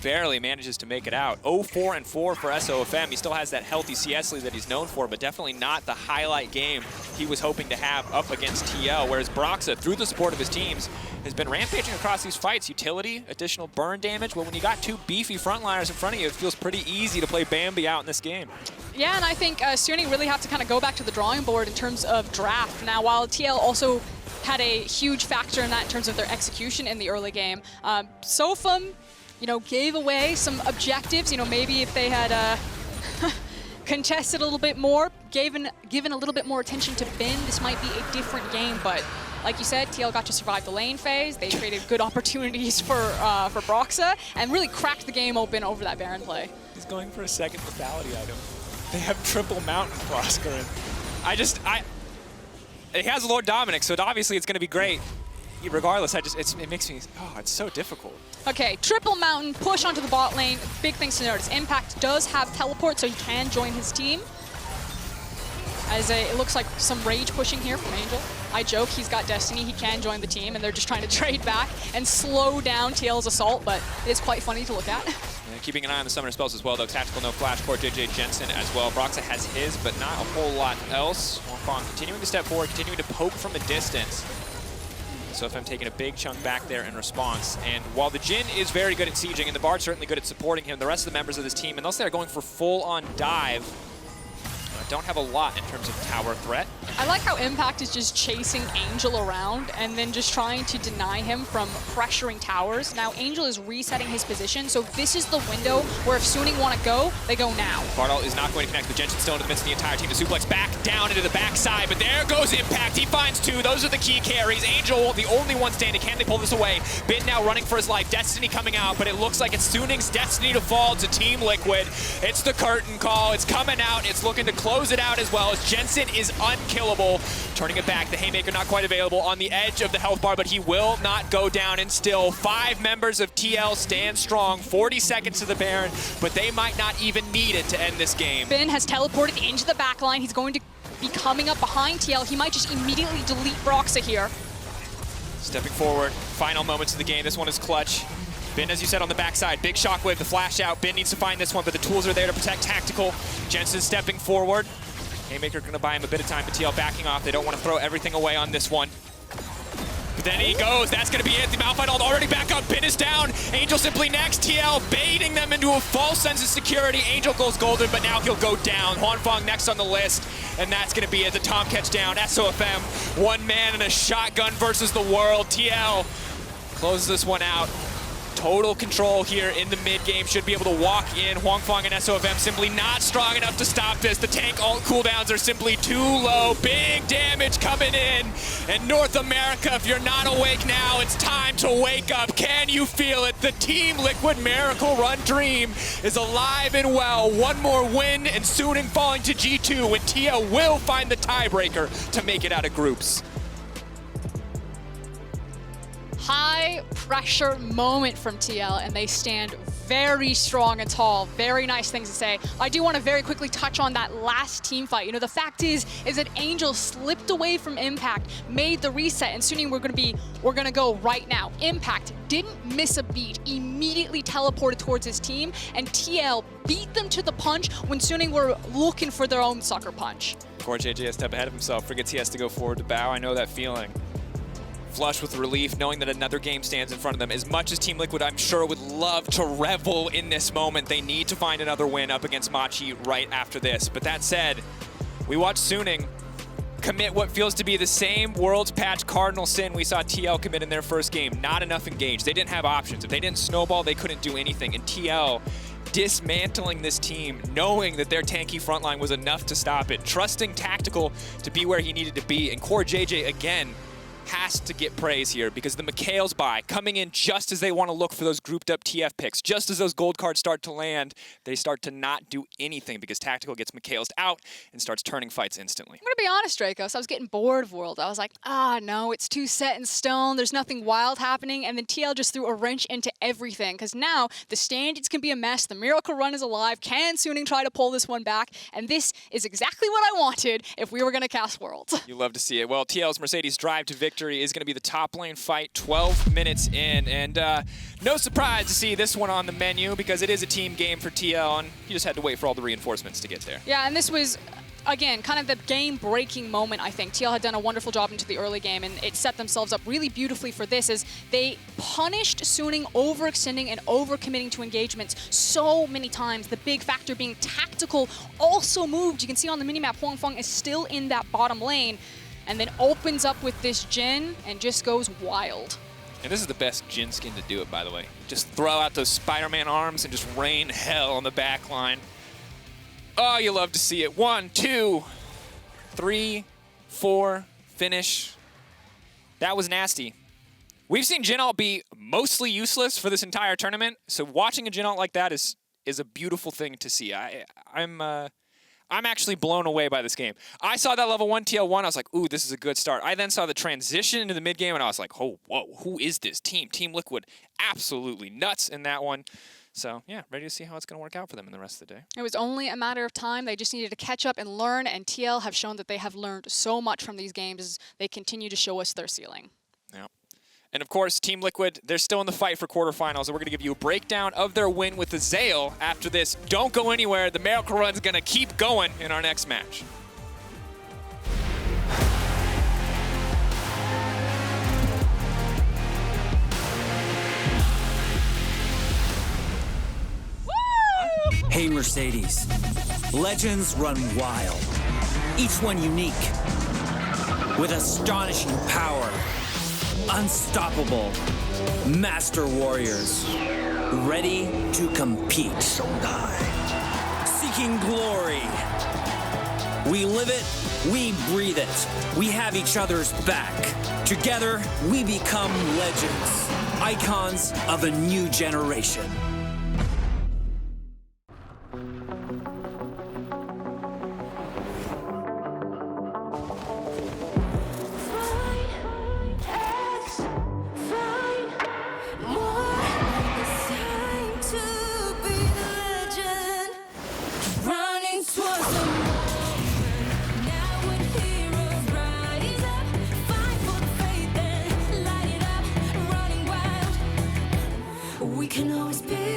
barely manages to make it out. 0-4-4 for SofM. He still has that healthy CS lead that he's known for, but definitely not the highlight game he was hoping to have up against TL, whereas Broxah, through the support of his teams, has been rampaging across these fights. Utility, additional burn damage, but when you got two beefy frontliners in front of you, it feels pretty easy to play Bambi out in this game. Yeah, and I think Suning really have to kind of go back to the drawing board in terms of draft. Now, while TL also had a huge factor in that in terms of their execution in the early game, SofM, gave away some objectives. Maybe if they had contested a little bit more, given a little bit more attention to Bin, this might be a different game. But like you said, TL got to survive the lane phase. They created good opportunities for Broxah and really cracked the game open over that Baron play. He's going for a second lethality item. They have triple mountain Prosker, and it has Lord Dominic, so obviously it's going to be great. Regardless, it makes me, it's so difficult. Okay, triple mountain, push onto the bot lane. Big things to notice. Impact does have teleport, so he can join his team. It looks like some rage pushing here from Angel. I joke, he's got Destiny, he can join the team, and they're just trying to trade back and slow down TL's assault, but it's quite funny to look at. And keeping an eye on the summoner spells as well, though. Tactical, no flash, CoreJJ, Jensen as well. Broxah has his, but not a whole lot else. huanfeng continuing to step forward, continuing to poke from a distance. SofM taking a big chunk back there in response. And while the Jhin is very good at sieging, and the Bard's certainly good at supporting him, the rest of the members of this team, unless they're going for full-on dive, don't have a lot in terms of tower threat. I like how Impact is just chasing Angel around and then just trying to deny him from pressuring towers. Now Angel is resetting his position, so this is the window where if Suning want to go, they go now. Bardal is not going to connect, but Jensen still in the midst of the entire team to suplex back down into the backside, but there goes Impact. He finds two. Those are the key carries. Angel, the only one standing. Can they pull this away? Bin now running for his life. Destiny coming out, but it looks like it's Suning's destiny to fall to Team Liquid. It's the curtain call. It's coming out. It's looking to close it out as well, as Jensen is unkillable. Turning it back, the Haymaker not quite available on the edge of the health bar, but he will not go down, and still 5 members of TL stand strong. 40 seconds to the Baron, but they might not even need it to end this game. Bin has teleported into the backline. He's going to be coming up behind TL. He might just immediately delete Broxah here. Stepping forward, final moments of the game. This one is clutch. Bin, as you said, on the backside. Big shockwave, the flash out. Bin needs to find this one, but the tools are there to protect Tactical. Jensen stepping forward. Haymaker going to buy him a bit of time, but TL backing off. They don't want to throw everything away on this one. But then he goes. That's going to be it. The Malphite ult already back up. Bin is down. Angel simply next. TL baiting them into a false sense of security. Angel goes golden, but now he'll go down. huanfeng next on the list, and that's going to be it. The Tahm catch down. SofM, one man and a shotgun versus the world. TL closes this one out. Total control here in the mid-game. Should be able to walk in. huanfeng and SofM simply not strong enough to stop this. The tank ult cooldowns are simply too low. Big damage coming in. And North America, if you're not awake now, it's time to wake up. Can you feel it? The Team Liquid Miracle Run dream is alive and well. One more win and Suning falling to G2 when TL will find the tiebreaker to make it out of groups. High pressure moment from TL, and they stand very strong and tall. Very nice things to say. I do want to very quickly touch on that last team fight. The fact is that Angel slipped away from Impact, made the reset, and Suning we're gonna go right now. Impact didn't miss a beat, immediately teleported towards his team, and TL beat them to the punch when Suning were looking for their own sucker punch. CoreJJ a step ahead of himself, forgets he has to go forward to bow. I know that feeling. Flush with relief, knowing that another game stands in front of them. As much as Team Liquid, I'm sure, would love to revel in this moment, they need to find another win up against Machi right after this. But that said, we watched Suning commit what feels to be the same Worlds Patch cardinal sin we saw TL commit in their first game. Not enough engaged. They didn't have options. If they didn't snowball, they couldn't do anything. And TL dismantling this team, knowing that their tanky frontline was enough to stop it, trusting Tactical to be where he needed to be, and CoreJJ again has to get praise here because the Mikhail's buy coming in just as they want to look for those grouped up TF picks, just as those gold cards start to land, they start to not do anything because Tactical gets Mikhail's out and starts turning fights instantly. I'm going to be honest, Dracos. I was getting bored of World. I was like, no, it's too set in stone. There's nothing wild happening. And then TL just threw a wrench into everything because now the standings can be a mess. The Miracle Run is alive. Can Suning try to pull this one back? And this is exactly what I wanted if we were going to cast Worlds. You love to see it. Well, TL's Mercedes drive to victory is going to be the top lane fight 12 minutes in. And no surprise to see this one on the menu because it is a team game for TL, and you just had to wait for all the reinforcements to get there. Yeah, and this was, again, kind of the game-breaking moment, I think. TL had done a wonderful job into the early game, and it set themselves up really beautifully for this as they punished Suning overextending and overcommitting to engagements so many times. The big factor being Tactical also moved. You can see on the minimap, huanfeng is still in that bottom lane, and then opens up with this Jhin and just goes wild. And this is the best Jhin skin to do it, by the way. Just throw out those Spider-Man arms and just rain hell on the back line. Oh, you love to see it. 1, 2, 3, 4, finish. That was nasty. We've seen Jhin ult be mostly useless for this entire tournament, so watching a Jhin ult like that is a beautiful thing to see. I'm actually blown away by this game. I saw that level 1 TL1, I was like, ooh, this is a good start. I then saw the transition into the mid game, and I was like, oh, whoa, who is this team? Team Liquid, absolutely nuts in that one. So, yeah, ready to see how it's going to work out for them in the rest of the day. It was only a matter of time. They just needed to catch up and learn, and TL have shown that they have learned so much from these games as they continue to show us their ceiling. Yeah. And of course, Team Liquid, they're still in the fight for quarterfinals, and we're going to give you a breakdown of their win with the Zale after this. Don't go anywhere. The Miracle Run's going to keep going in our next match. Hey Mercedes, legends run wild, each one unique, with astonishing power, unstoppable, master warriors, ready to compete, seeking glory. We live it, we breathe it, we have each other's back. Together, we become legends, icons of a new generation. We can always be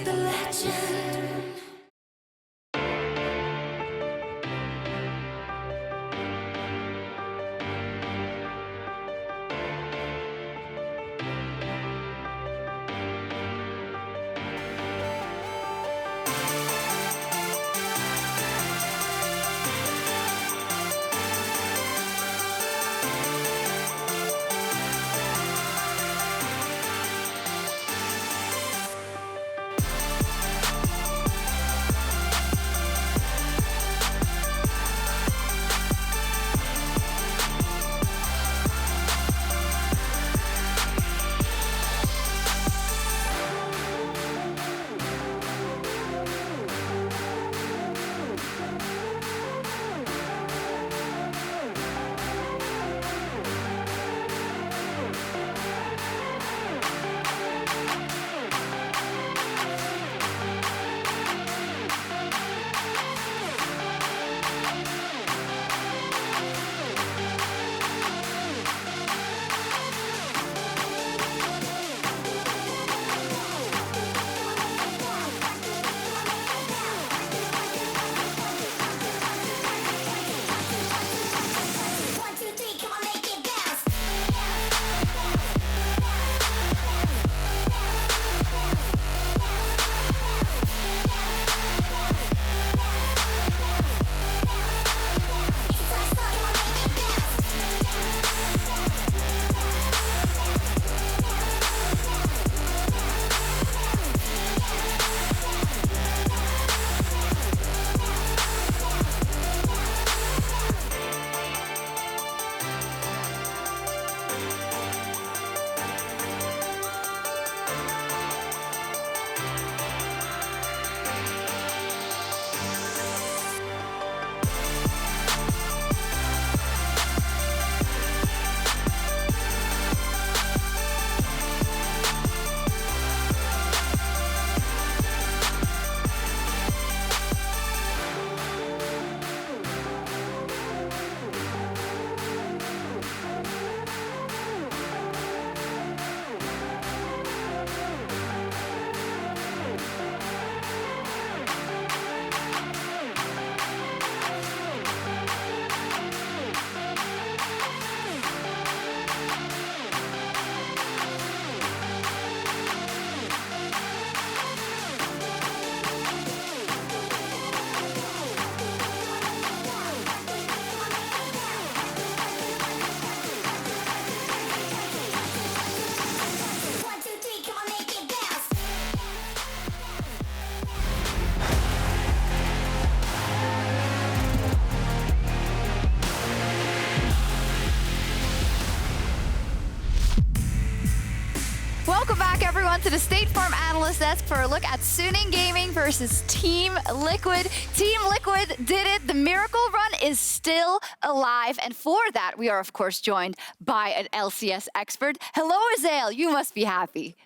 everyone, to the State Farm Analyst Desk for a look at Suning Gaming versus Team Liquid. Team Liquid did it. The Miracle Run is still alive. And for that, we are, of course, joined by an LCS expert. Hello, Azael. You must be happy.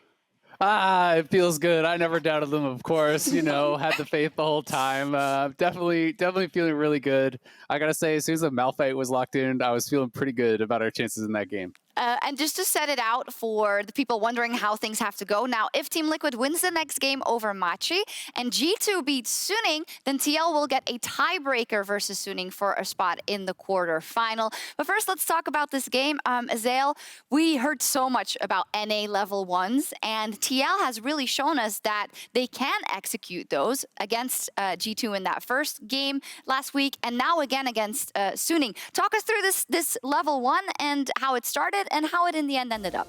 It feels good. I never doubted them, of course. You know, had the faith the whole time. Definitely feeling really good. I gotta say, as soon as the Malphite was locked in, I was feeling pretty good about our chances in that game. And just to set it out for the people wondering how things have to go, now, if Team Liquid wins the next game over Machi and G2 beats Suning, then TL will get a tiebreaker versus Suning for a spot in the quarterfinal. But first, let's talk about this game. Azael, we heard so much about NA level 1s, and TL has really shown us that they can execute those against G2 in that first game last week, and now again against Suning. Talk us through this level 1 and how it started and how it in the end ended up.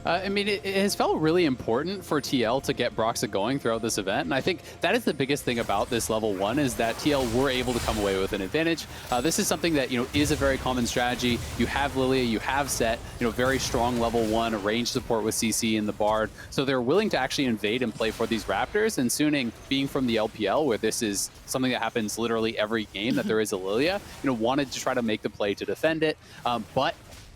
I mean, it has felt really important for TL to get Broxah going throughout this event, and I think that is the biggest thing about this level 1 is that TL were able to come away with an advantage. This is something that, you know, is a very common strategy. You have Lillia, you have Sett, you know, very strong level 1 range support with CC and the Bard, so they're willing to actually invade and play for these Raptors. And Suning, being from the LPL, where this is something that happens literally every game that there is a Lillia, you know, wanted to try to make the play to defend it, but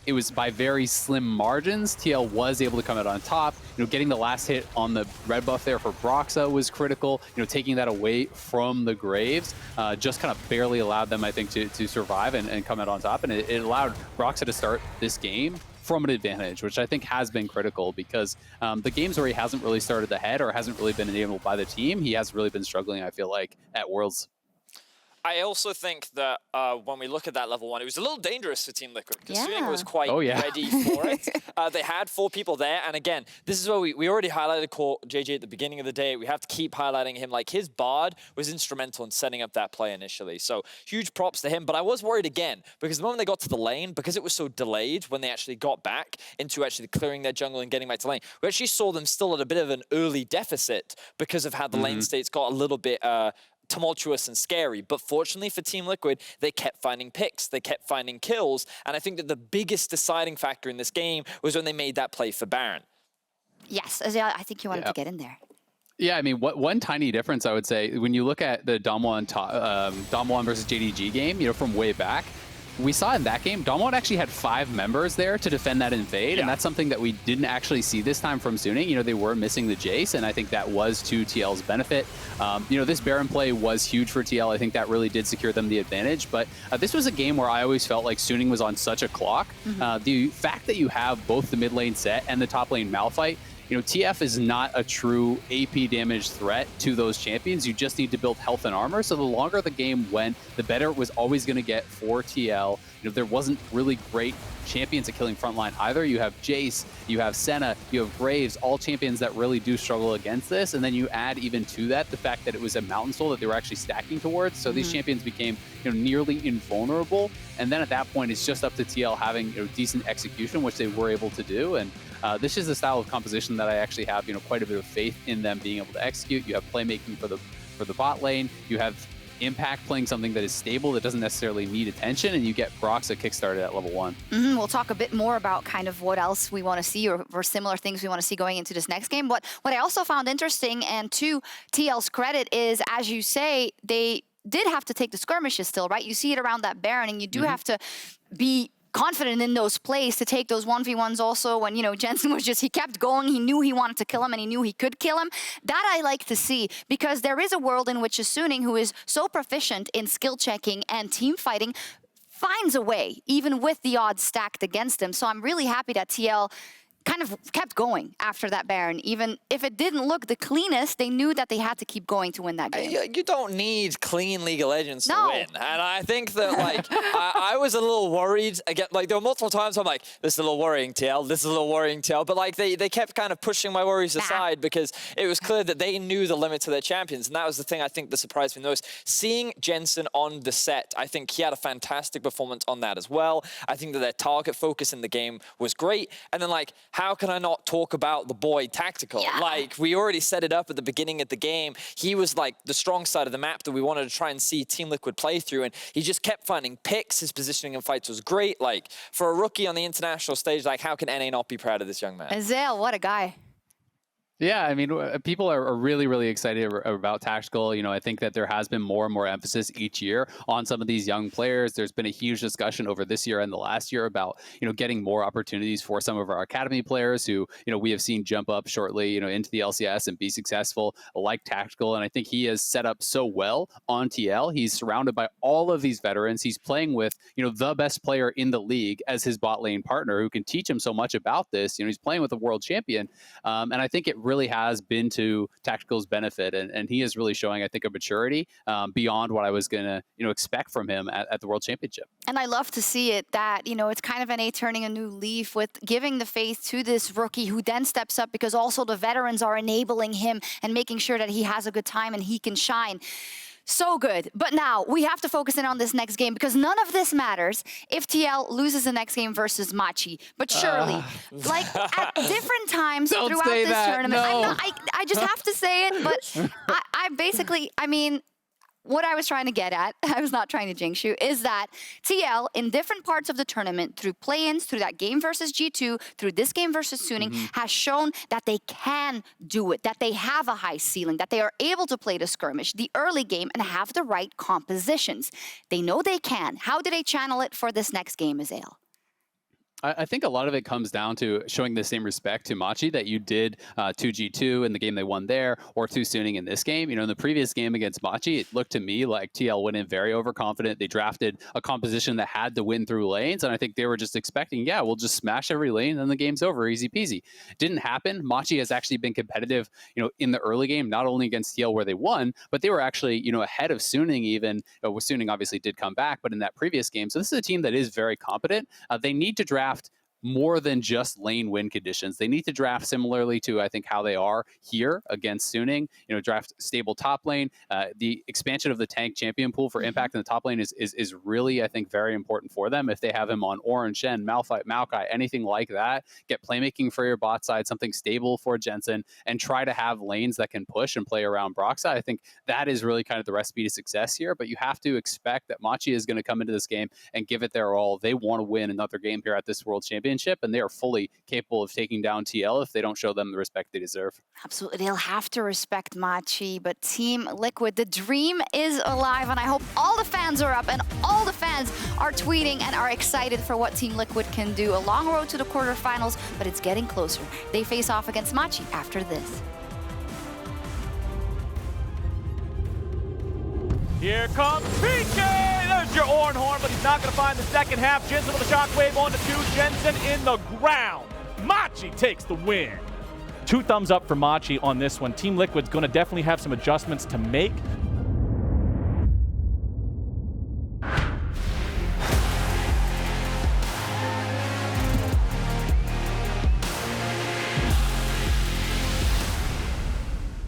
it was by very slim margins. TL was able to come out on top. You know, getting the last hit on the red buff there for Broxah was critical. You know, taking that away from the Graves just kind of barely allowed them, I think, to survive and come out on top. And it allowed Broxah to start this game from an advantage, which I think has been critical because the games where he hasn't really started ahead or hasn't really been enabled by the team, he has really been struggling, I feel like, at Worlds. I also think that when we look at that level 1, it was a little dangerous for Team Liquid because Suning was quite ready for it. They had 4 people there, and again, this is where we already highlighted CoreJJ at the beginning of the day. We have to keep highlighting him. Like, his Bard was instrumental in setting up that play initially, so huge props to him. But I was worried again because the moment they got to the lane, because it was so delayed when they actually got back into actually clearing their jungle and getting back to lane, we actually saw them still at a bit of an early deficit because of how the lane states got a little bit tumultuous and scary. But fortunately for Team Liquid, they kept finding picks, they kept finding kills, and I think that the biggest deciding factor in this game was when they made that play for Baron. Yes, I think you wanted to get in there. Yeah, I mean, one tiny difference I would say, when you look at the Dom1 versus JDG game, you know, from way back, we saw in that game, Dom1 actually had 5 members there to defend that invade, and that's something that we didn't actually see this time from Suning. You know, they were missing the Jayce, and I think that was to TL's benefit. You know, this Baron play was huge for TL. I think that really did secure them the advantage, but this was a game where I always felt like Suning was on such a clock. The fact that you have both the mid lane Sett and the top lane Malphite, you know, TF is not a true AP damage threat to those champions. You just need to build health and armor. So the longer the game went, the better it was always going to get for TL. You know, there wasn't really great champions at killing frontline either. You have Jayce, you have Senna, you have Graves, all champions that really do struggle against this. And then you add even to that the fact that it was a Mountain Soul that they were actually stacking towards. So these champions became, you know, nearly invulnerable. And then at that point, it's just up to TL having, you know, decent execution, which they were able to do. And this is the style of composition that I actually have, you know, quite a bit of faith in them being able to execute. You have playmaking for the bot lane. You have Impact playing something that is stable, that doesn't necessarily need attention, and you get Broxah kickstarted at level 1. We'll talk a bit more about kind of what else we want to see or similar things we want to see going into this next game. But what I also found interesting, and to TL's credit, is, as you say, they did have to take the skirmishes still, right? You see it around that Baron, and you do have to be confident in those plays to take those 1v1s also. When, you know, Jensen was he kept going, he knew he wanted to kill him and he knew he could kill him. That I like to see, because there is a world in which a Suning, who is so proficient in skill checking and team fighting, finds a way, even with the odds stacked against him. So I'm really happy that TL kind of kept going after that Baron. Even if it didn't look the cleanest, they knew that they had to keep going to win that game. You don't need clean League of Legends to win. And I think that, like, I was a little worried. Again, like, there were multiple times I'm like, this is a little worrying, TL, this is a little worrying, TL. But, like, they kept kind of pushing my worries aside because it was clear that they knew the limit to their champions. And that was the thing I think that surprised me most. Seeing Jensen on the Sett, I think he had a fantastic performance on that as well. I think that their target focus in the game was great. And then, like, how can I not talk about the boy Tactical? Like, we already set it up at the beginning of the game. He was like the strong side of the map that we wanted to try and see Team Liquid play through, and he just kept finding picks. His positioning in fights was great. Like, for a rookie on the international stage, like, how can NA not be proud of this young man? Azael, what a guy. Yeah, I mean, people are really, really excited about Tactical. I think that there has been more and more emphasis each year on some of these young players. There's been a huge discussion over this year and the last year about, getting more opportunities for some of our academy players who, we have seen jump up shortly, into the LCS and be successful, like Tactical. And I think he is set up so well on TL. He's surrounded by all of these veterans. He's playing with, the best player in the league as his bot lane partner who can teach him so much about this. He's playing with a world champion. And I think it really has been to Tactical's benefit, and he is really showing, I think, a maturity beyond what I was going to, expect from him at the World Championship. And I love to see it that, it's kind of NA turning a new leaf with giving the faith to this rookie who then steps up because also the veterans are enabling him and making sure that he has a good time and he can shine. So good. But now we have to focus in on this next game because none of this matters if TL loses the next game versus Machi. But surely, like at different times throughout this tournament, No. I just have to say it, but I mean, what I was trying to get at, I was not trying to jinx you, is that TL in different parts of the tournament, through play-ins, through that game versus G2, through this game versus Suning, has shown that they can do it, that they have a high ceiling, that they are able to play the skirmish, the early game, and have the right compositions. They know they can. How do they channel it for this next game, Azael? I think a lot of it comes down to showing the same respect to Machi that you did to G2 in the game they won there, or to Suning in this game. In the previous game against Machi, it looked to me like TL went in very overconfident. They drafted a composition that had to win through lanes, and I think they were just expecting, yeah, we'll just smash every lane and the game's over, easy peasy. Didn't happen. Machi has actually been competitive, in the early game, not only against TL where they won, but they were actually, ahead of Suning even. Suning obviously did come back, but in that previous game. So this is a team that is very competent. They need to draft more than just lane win conditions. They need to draft similarly to, I think, how they are here against Suning. Draft stable top lane. The expansion of the tank champion pool for impact in the top lane is really, I think, very important for them. If they have him on Orange, Shen, Malphite, Maokai, anything like that, get playmaking for your bot side, something stable for Jensen, and try to have lanes that can push and play around Broxah. I think that is really kind of the recipe to success here, but you have to expect that Machi is going to come into this game and give it their all. They want to win another game here at this World Championship, and they are fully capable of taking down TL if they don't show them the respect they deserve. Absolutely. They'll have to respect Machi, but Team Liquid, the dream is alive, and I hope all the fans are up and all the fans are tweeting and are excited for what Team Liquid can do. A long road to the quarterfinals, but it's getting closer. They face off against Machi after this. Here comes PK! There's your Ornhorn, but he's not going to find the second half. Jensen with a shockwave on to 2. Jensen in the ground. Machi takes the win. 2 thumbs up for Machi on this one. Team Liquid's going to definitely have some adjustments to make,